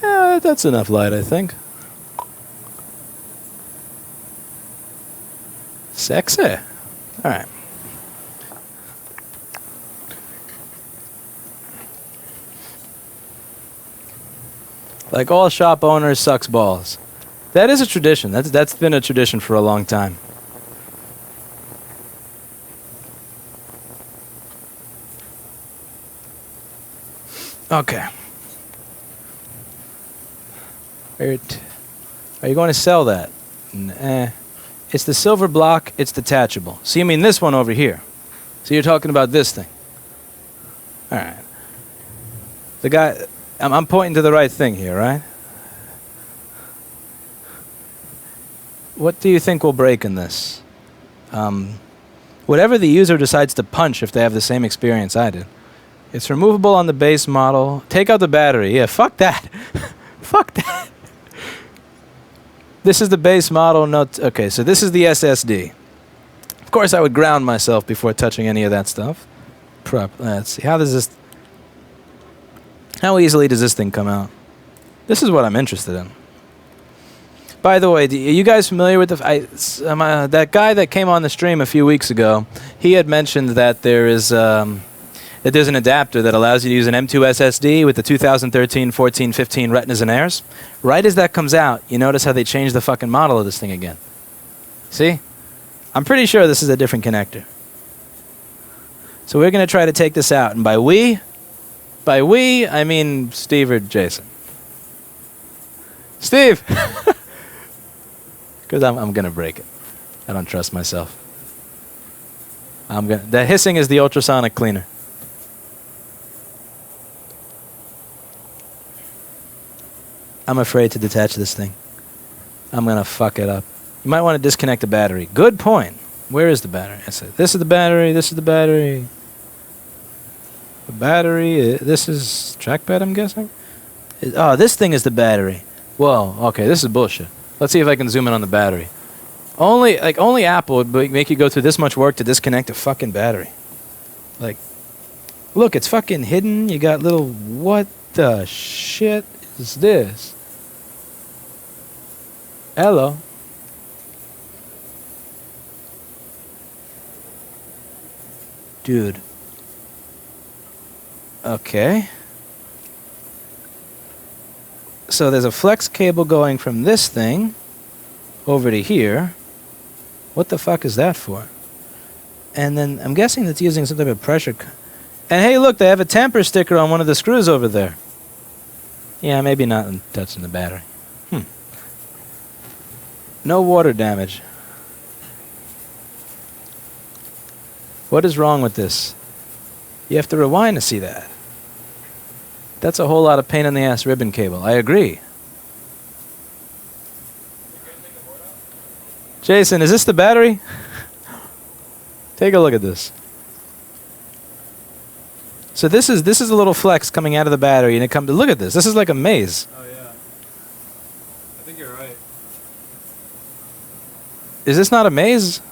Yeah, that's enough light, I think. Sexy. All right. Like all shop owners, sucks balls. That is a tradition. That's been a tradition for a long time. Okay. Are you going to sell that? It's the silver block. It's detachable. So you mean this one over here? So you're talking about this thing? All right. The guy, I'm pointing to the right thing here, right? What do you think will break in this? Whatever the user decides to punch if they have the same experience I did. It's removable on the base model. Take out the battery. Yeah, fuck that. Fuck that. This is the base model. Okay, so this is the SSD. Of course, I would ground myself before touching any of that stuff. Let's see. How easily does this thing come out? This is what I'm interested in. By the way, are you guys familiar with that guy that came on the stream a few weeks ago? He had mentioned that there's an adapter that allows you to use an M2 SSD with the 2013, 14, 15 Retinas and Airs. Right as that comes out, you notice how they changed the fucking model of this thing again. See? I'm pretty sure this is a different connector. So we're going to try to take this out. And by we, I mean Steve or Jason. Steve! Because I'm going to break it. I don't trust myself. The hissing is the ultrasonic cleaner. I'm afraid to detach this thing. I'm going to fuck it up. You might want to disconnect the battery. Good point. Where is the battery? This is the battery. This is the battery. The battery. This is trackpad, I'm guessing? Oh, this thing is the battery. Whoa. Okay, this is bullshit. Let's see if I can zoom in on the battery. Only Apple would make you go through this much work to disconnect a fucking battery. Like, look, it's fucking hidden. You got little... What the shit is this? Hello. Dude. Okay. So there's a flex cable going from this thing over to here. What the fuck is that for? And then I'm guessing it's using some type of pressure. And hey, look, they have a tamper sticker on one of the screws over there. Yeah, maybe not touching the battery. No water damage. What is wrong with this? You have to rewind to see that. That's a whole lot of pain in the ass ribbon cable. I agree. Jason, is this the battery? Take a look at this. So this is a little flex coming out of the battery, and it comes. Look at this. This is like a maze. Oh yeah. I think you're right. Is this not a maze? It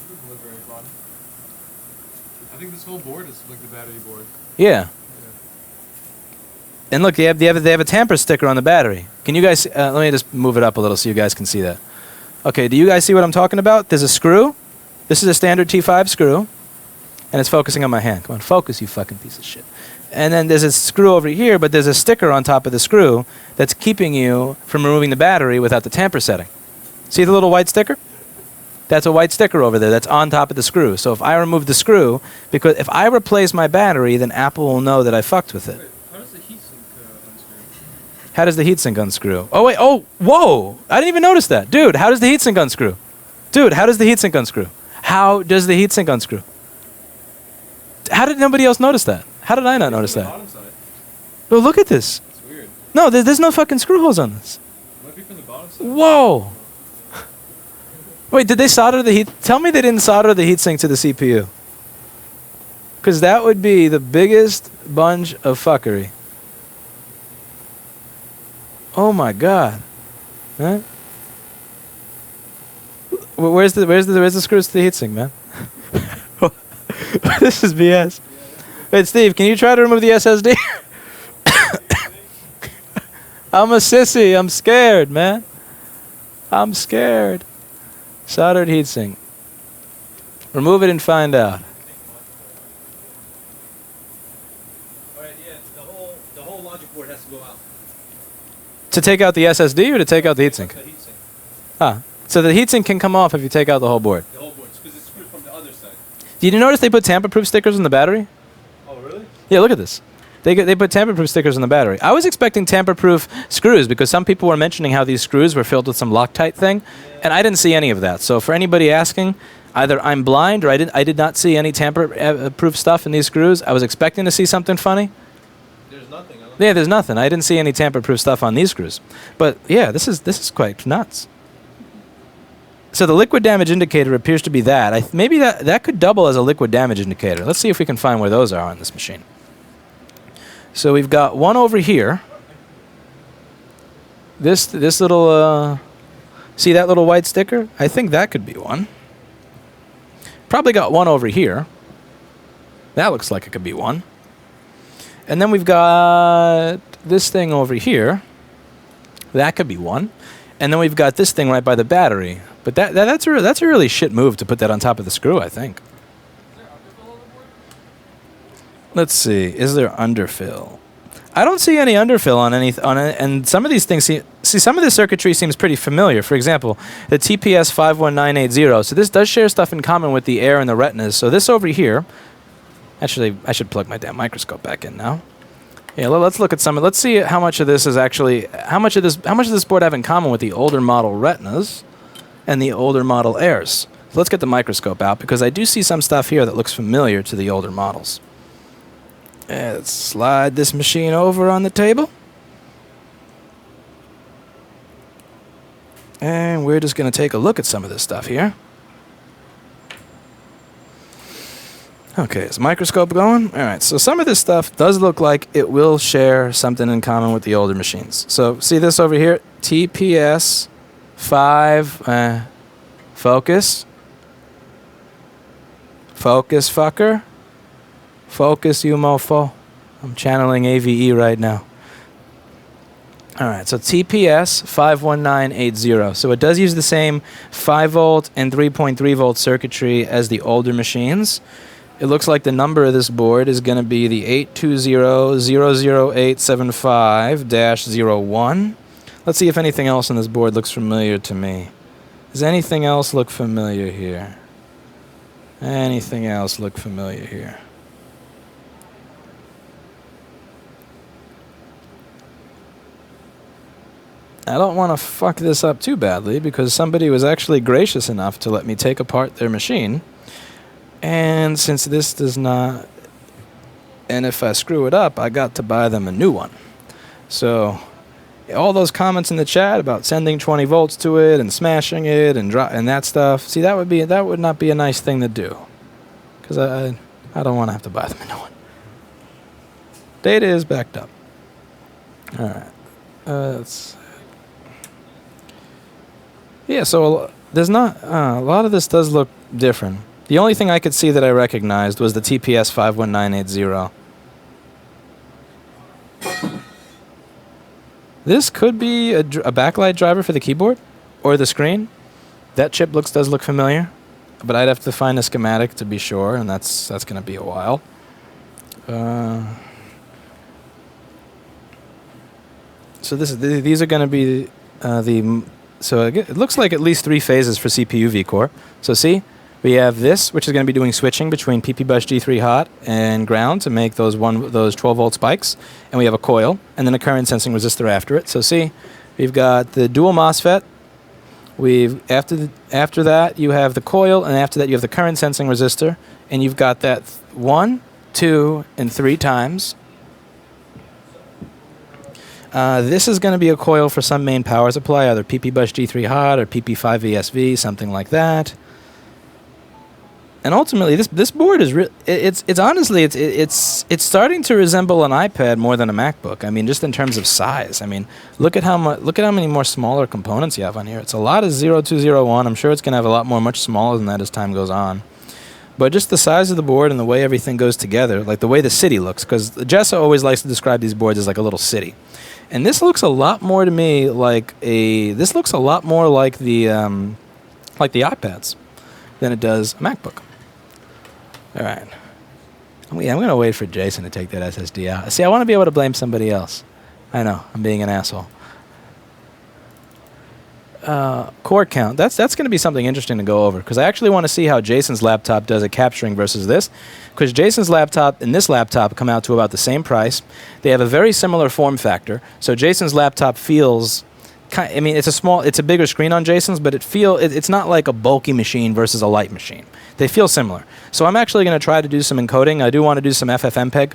doesn't look very fun. I think this whole board is like the battery board. Yeah. And look, they have a tamper sticker on the battery. Can you guys? Let me just move it up a little so you guys can see that. Okay. Do you guys see what I'm talking about? There's a screw. This is a standard T5 screw. And it's focusing on my hand. Come on, focus, you fucking piece of shit. And then there's a screw over here, but there's a sticker on top of the screw that's keeping you from removing the battery without the tamper setting. See the little white sticker? That's a white sticker over there that's on top of the screw. So if I remove the screw, because if I replace my battery, then Apple will know that I fucked with it. Wait, how does the heatsink unscrew? How does the heatsink unscrew? Oh, wait, oh, whoa! I didn't even notice that. Dude, how does the heatsink unscrew? Dude, how does the heatsink unscrew? How does the heatsink unscrew? How did nobody else notice that? How did I not notice that? Bottom side. Well, look at this. It's weird. No, there's no fucking screw holes on this. It might be from the bottom side. Whoa! Wait, did they solder the heat? Tell me they didn't solder the heatsink to the CPU. Because that would be the biggest bunch of fuckery. Oh my god. Huh? Where's the screws to the heatsink, man? This is BS. Wait, Steve, can you try to remove the SSD? I'm a sissy. I'm scared, man. I'm scared. Soldered heatsink. Remove it and find out. Alright, yeah, the whole logic board has to go out. To take out the SSD or to take out the heatsink? The heatsink. Ah, so the heatsink can come off if you take out the whole board. The whole board, because it's screwed from the other side. Did you notice they put tamper-proof stickers on the battery? Oh, really? Yeah, look at this. They put tamper-proof stickers on the battery. I was expecting tamper-proof screws because some people were mentioning how these screws were filled with some Loctite thing, and I didn't see any of that. So for anybody asking, either I'm blind or I did not see any tamper-proof stuff in these screws. I was expecting to see something funny. There's nothing. Yeah, there's nothing. I didn't see any tamper-proof stuff on these screws. But yeah, this is quite nuts. So the liquid damage indicator appears to be that. Maybe that could double as a liquid damage indicator. Let's see if we can find where those are on this machine. So we've got one over here. This little, see that little white sticker? I think that could be one. Probably got one over here. That looks like it could be one. And then we've got this thing over here. That could be one. And then we've got this thing right by the battery. But that's a really shit move to put that on top of the screw, I think. Let's see. Is there underfill? I don't see any underfill on it, and some of these things some of the circuitry seems pretty familiar. For example, the TPS 51980. So this does share stuff in common with the air and the retinas. So this over here. Actually, I should plug my damn microscope back in now. Yeah, let's look at some. Let's see how much of this is actually how much of this board have in common with the older model retinas and the older model airs. So let's get the microscope out because I do see some stuff here that looks familiar to the older models. Let's slide this machine over on the table. And we're just going to take a look at some of this stuff here. Okay, is the microscope going? All right, so some of this stuff does look like it will share something in common with the older machines. So see this over here? TPS 5, focus. Focus, fucker. Focus, you mofo. I'm channeling AVE right now. All right, so TPS 51980. So it does use the same 5 volt and 3.3 volt circuitry as the older machines. It looks like the number of this board is going to be the 820-00875-01. Let's see if anything else on this board looks familiar to me. Does anything else look familiar here? Anything else look familiar here? I don't want to fuck this up too badly because somebody was actually gracious enough to let me take apart their machine. And since this does not, and if I screw it up, I got to buy them a new one. So all those comments in the chat about sending 20 volts to it and smashing it and that stuff, see, that would not be a nice thing to do. Because I I don't want to have to buy them a new one. Data is backed up. All right. Yeah, so there's not... a lot of this does look different. The only thing I could see that I recognized was the TPS 51980. This could be a backlight driver for the keyboard or the screen. That chip does look familiar, but I'd have to find a schematic to be sure, and that's going to be a while. So these are going to be so it looks like at least 3 phases for CPU vCore. So see, we have this, which is going to be doing switching between PP-Bus G3 hot and ground to make those 12-volt spikes, and we have a coil, and then a current sensing resistor after it. So see, we've got the dual MOSFET. After that you have the coil, and after that you have the current sensing resistor, and you've got that 1, 2, and 3 times. This is going to be a coil for some main power supply, either PP-Bus G3 hot or PP5 ESV, something like that. And ultimately, this board is honestly it's starting to resemble an iPad more than a MacBook. I mean, just in terms of size. I mean, look at how many more smaller components you have on here. It's a lot of 0201. I'm sure it's going to have a lot much smaller than that as time goes on. But just the size of the board and the way everything goes together, like the way the city looks, because Jessa always likes to describe these boards as like a little city. And this looks a lot more to me like the iPads than it does a MacBook. All right. I'm going to wait for Jason to take that SSD out. See, I want to be able to blame somebody else. I know, I'm being an asshole. Core count. That's going to be something interesting to go over, because I actually want to see how Jason's laptop does at capturing versus this. Because Jason's laptop and this laptop come out to about the same price. They have a very similar form factor. So Jason's laptop feels... I mean, it's a bigger screen on Jason's, but it's not like a bulky machine versus a light machine. They feel similar. So I'm actually going to try to do some encoding. I do want to do some ffmpeg.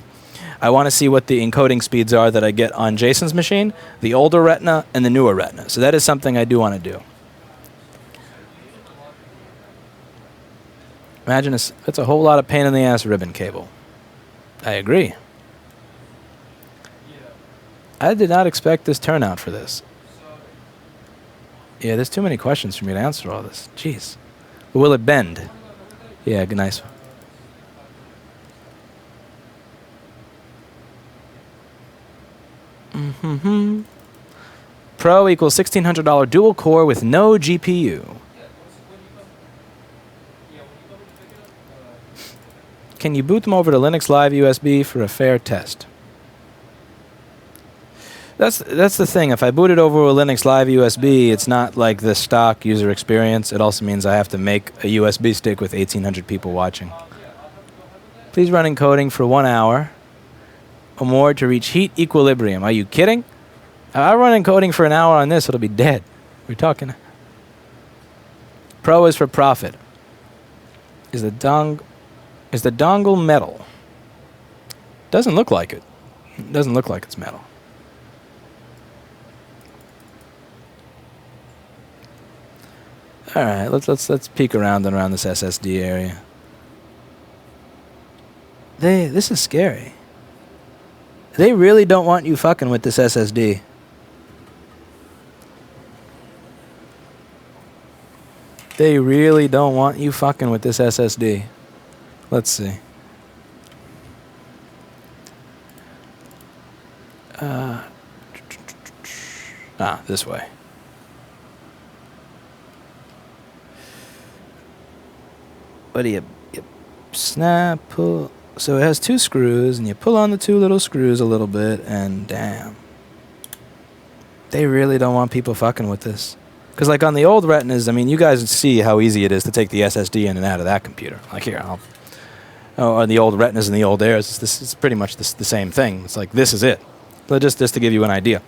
I want to see what the encoding speeds are that I get on Jason's machine, the older Retina, and the newer Retina. So that is something I do want to do. Imagine it's a whole lot of pain in the ass ribbon cable. I agree. I did not expect this turnout for this. Yeah, there's too many questions for me to answer all this. Jeez. Will it bend? Yeah, nice one. Pro equals $1,600 dual core with no GPU. Can you boot them over to Linux Live USB for a fair test? That's the thing. If I boot it over a Linux Live USB, it's not like the stock user experience. It also means I have to make a USB stick with 1,800 people watching. Please run encoding for 1 hour or more to reach heat equilibrium. Are you kidding? If I run encoding for an hour on this, it'll be dead. We're talking. Pro is for profit. Is the dongle metal? Doesn't look like it. It doesn't look like it's metal. All right, let's peek around this SSD area. This is scary. They really don't want you fucking with this SSD. They really don't want you fucking with this SSD. Let's see. This way. What do you snap, pull? So it has 2 screws, and you pull on the 2 little screws a little bit, and damn. They really don't want people fucking with this. Because like on the old Retinas, I mean, you guys see how easy it is to take the SSD in and out of that computer. Like here, on the old Retinas and the old Airs, this is pretty much the same thing. It's like, this is it. So just to give you an idea.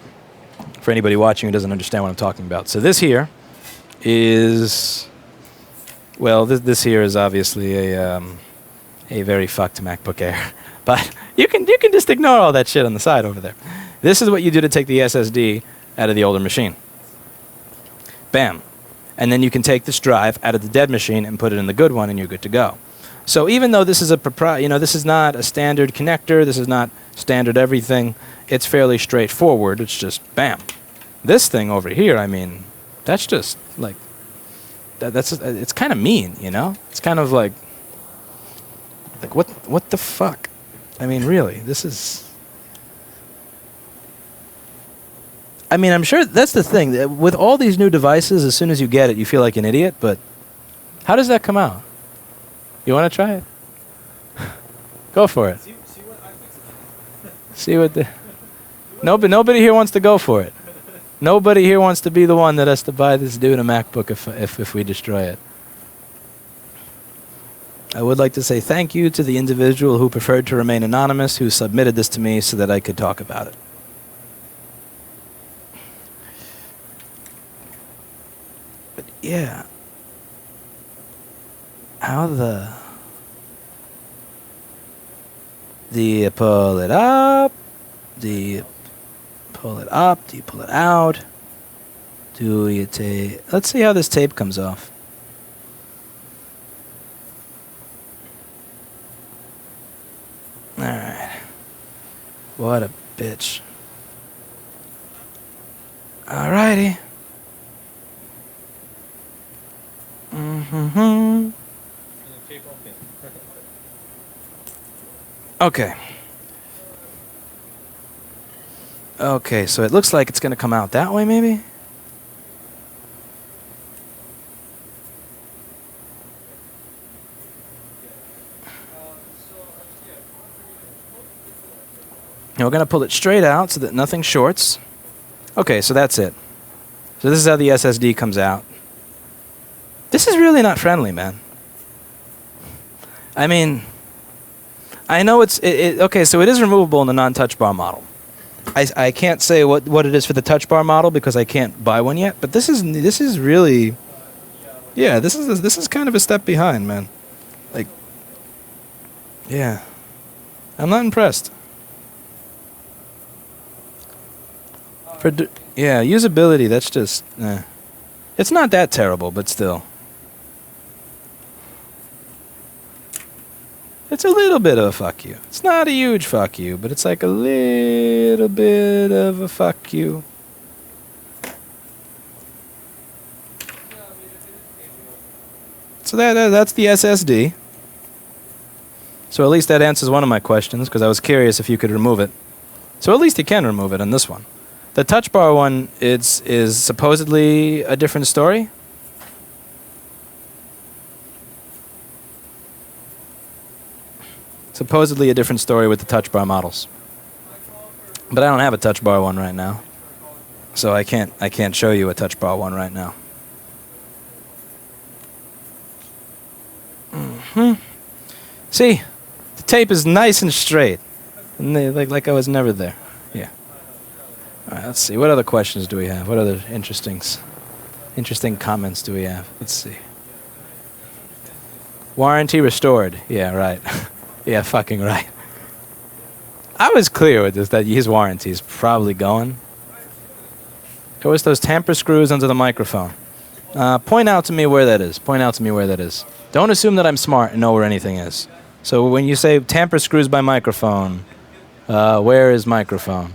For anybody watching who doesn't understand what I'm talking about. So this here is... Well, this here is obviously a very fucked MacBook Air, but you can just ignore all that shit on the side over there. This is what you do to take the SSD out of the older machine. Bam, and then you can take this drive out of the dead machine and put it in the good one, and you're good to go. So even though this is a this is not a standard connector, this is not standard everything, it's fairly straightforward. It's just bam. This thing over here, I mean, that's just like it's kind of mean, you know? It's kind of like what the fuck? I mean, really, this is I mean, I'm sure that's the thing. With all these new devices, as soon as you get it, you feel like an idiot, but how does that come out? You want to try it? Go for it. See what the... Nobody here wants to go for it. Nobody here wants to be the one that has to buy this dude a MacBook if we destroy it. I would like to say thank you to the individual who preferred to remain anonymous, who submitted this to me so that I could talk about it. But yeah. How do you pull it up? Do you pull it up? Do you pull it out? Do you tape? Let's see how this tape comes off. Alright. What a bitch. Alrighty. Mm-hmm. Okay. Okay, so it looks like it's going to come out that way, maybe? Now we're going to pull it straight out so that nothing shorts. Okay, so that's it. So this is how the SSD comes out. This is really not friendly, man. I mean, I know it's... okay, so it is removable in the non-touch bar model. I can't say what it is for the touch bar model because I can't buy one yet, but this is really... Yeah, this is kind of a step behind, man. Like... Yeah. I'm not impressed. Yeah, usability, that's just... It's not that terrible, but still. It's a little bit of a fuck you. It's not a huge fuck you, but it's like a little bit of a fuck you. So that's the SSD. So at least that answers one of my questions, because I was curious if you could remove it. So at least you can remove it on this one. The touch bar one is supposedly a different story. Supposedly a different story with the touch bar models. But I don't have a touch bar one right now. So I can't show you a touch bar one right now. See, the tape is nice and straight. And like I was never there. Yeah. All right, let's see. What other questions do we have? What other interesting comments do we have? Let's see. Warranty restored. Yeah, right. Yeah, fucking right. I was clear with this that his warranty is probably going. It was those tamper screws under the microphone. Point out to me where that is. Point out to me where that is. Don't assume that I'm smart and know where anything is. So when you say tamper screws by microphone, where is microphone?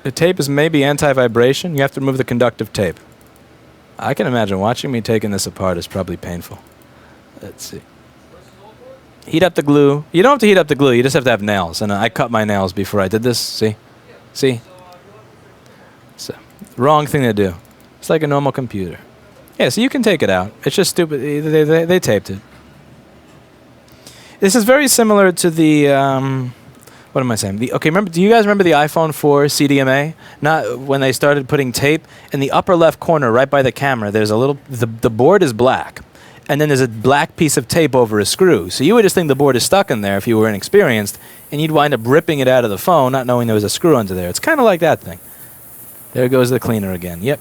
The tape is maybe anti-vibration. You have to remove the conductive tape. I can imagine watching me taking this apart is probably painful. Let's see. Heat up the glue. You don't have to heat up the glue. You just have to have nails. And I cut my nails before I did this. See? See? So, wrong thing to do. It's like a normal computer. Yeah, so you can take it out. It's just stupid. They taped it. This is very similar to the... what am I saying? Okay, remember? Do you guys remember the iPhone 4 CDMA? Not when they started putting tape in the upper left corner, right by the camera. There's a little. The board is black, and then there's a black piece of tape over a screw. So you would just think the board is stuck in there if you were inexperienced, and you'd wind up ripping it out of the phone, not knowing there was a screw under there. It's kind of like that thing. There goes the cleaner again. Yep.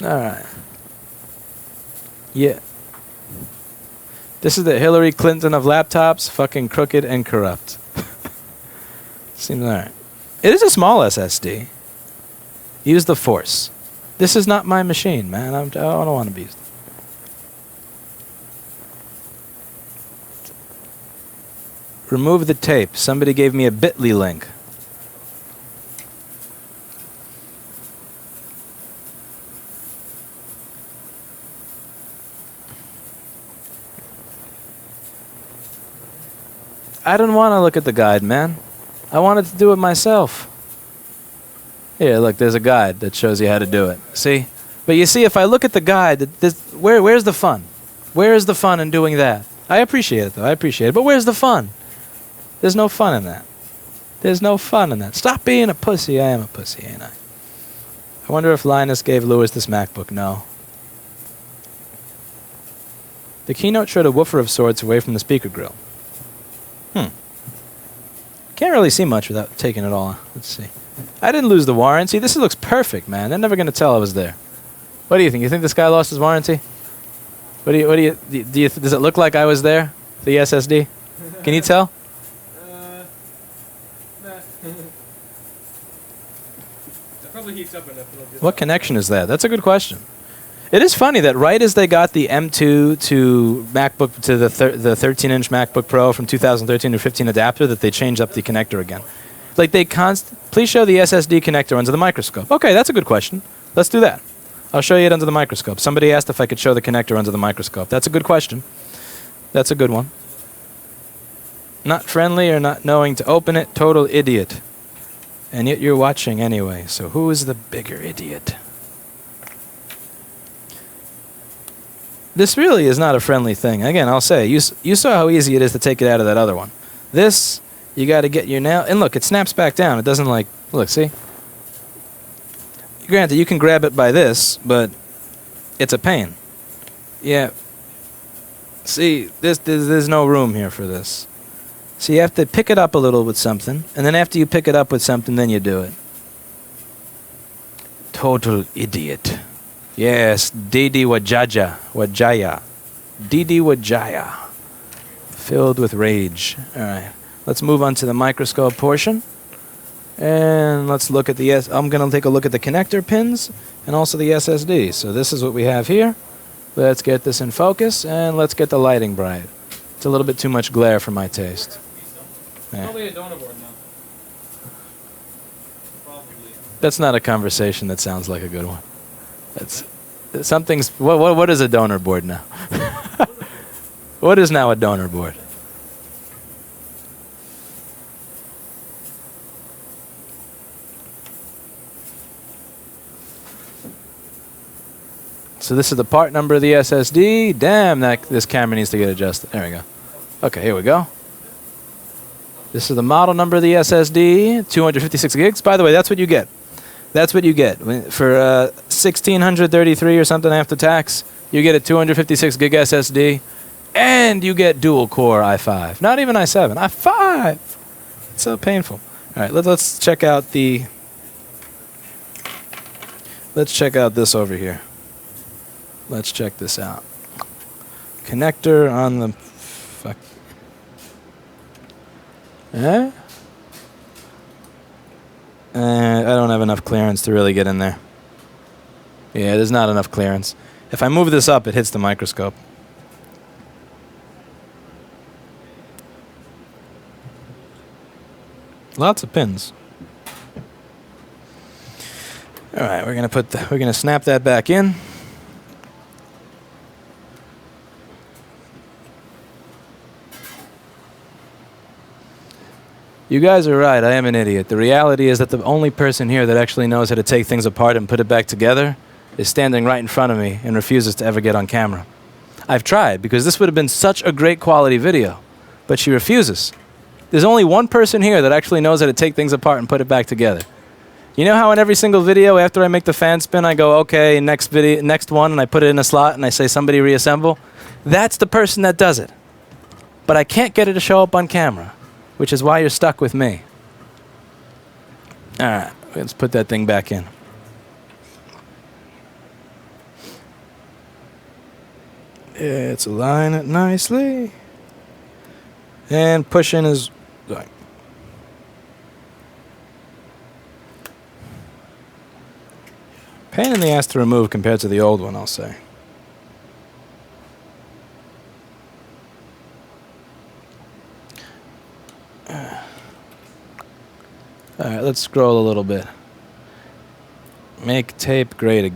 All right. Yeah. This is the Hillary Clinton of laptops, fucking crooked and corrupt. Seems alright. It is a small SSD. Use the force. This is not my machine, man. I don't want to be used. Remove the tape. Somebody gave me a bit.ly link. I didn't want to look at the guide, man. I wanted to do it myself. Here, look, there's a guide that shows you how to do it. See? But you see, if I look at the guide, where's the fun? Where is the fun in doing that? I appreciate it, though. I appreciate it. But where's the fun? There's no fun in that. There's no fun in that. Stop being a pussy. I am a pussy, ain't I? I wonder if Linus gave Lewis this MacBook. No. The keynote showed a woofer of sorts away from the speaker grill. Can't really see much without taking it all. Let's see. I didn't lose the warranty. This looks perfect, man. They're never going to tell I was there. What do you think? You think this guy lost his warranty? Do you does it look like I was there? The SSD? Can you tell? Nah. It probably heats up enough. What connection is that? That's a good question. It is funny that right as they got the M2 to MacBook to the 13-inch MacBook Pro from 2013 to 15 adapter, that they changed up the connector again. Like they please show the SSD connector under the microscope. Okay, that's a good question. Let's do that. I'll show you it under the microscope. Somebody asked if I could show the connector under the microscope. That's a good question. That's a good one. Not friendly or not knowing to open it, total idiot. And yet you're watching anyway, so who is the bigger idiot? This really is not a friendly thing. Again, I'll say, you saw how easy it is to take it out of that other one. This, you got to get your nail, and look, it snaps back down. It doesn't like, look, see? Granted, you can grab it by this, but it's a pain. Yeah. See, there's no room here for this. So you have to pick it up a little with something, and then after you pick it up with something, then you do it. Total idiot. Yes, Didi Wajaya. Didi Wajaya. Filled with rage. All right. Let's move on to the microscope portion. And let's look at the I'm going to take a look at the connector pins and also the SSD. So this is what we have here. Let's get this in focus, and let's get the lighting bright. It's a little bit too much glare for my taste. Yeah. Probably a donor board now. Probably. That's not a conversation that sounds like a good one. That's something's. What is a donor board now? What is now a donor board? So this is the part number of the SSD. Damn, this camera needs to get adjusted. There we go. Okay, here we go. This is the model number of the SSD, 256 gigs. By the way, that's what you get. That's what you get. For 1,633 or something after tax, you get a 256 gig SSD, and you get dual core i5. Not even i7, i5. It's so painful. All right, let's check out the. Let's check out this over here. Let's check this out. Connector on the. Fuck. Eh? I don't have enough clearance to really get in there. Yeah, there's not enough clearance. If I move this up, it hits the microscope. Lots of pins. All right, we're gonna snap that back in. You guys are right, I am an idiot. The reality is that the only person here that actually knows how to take things apart and put it back together is standing right in front of me and refuses to ever get on camera. I've tried, because this would have been such a great quality video, but she refuses. There's only one person here that actually knows how to take things apart and put it back together. You know how in every single video, after I make the fan spin, I go, okay, next one, and I put it in a slot, and I say, somebody reassemble? That's the person that does it. But I can't get it to show up on camera, which is why you're stuck with me. All right, let's put that thing back in. Let's align it nicely. And push in is going. Pain in the ass to remove compared to the old one, I'll say. Alright, let's scroll a little bit. Make tape great again.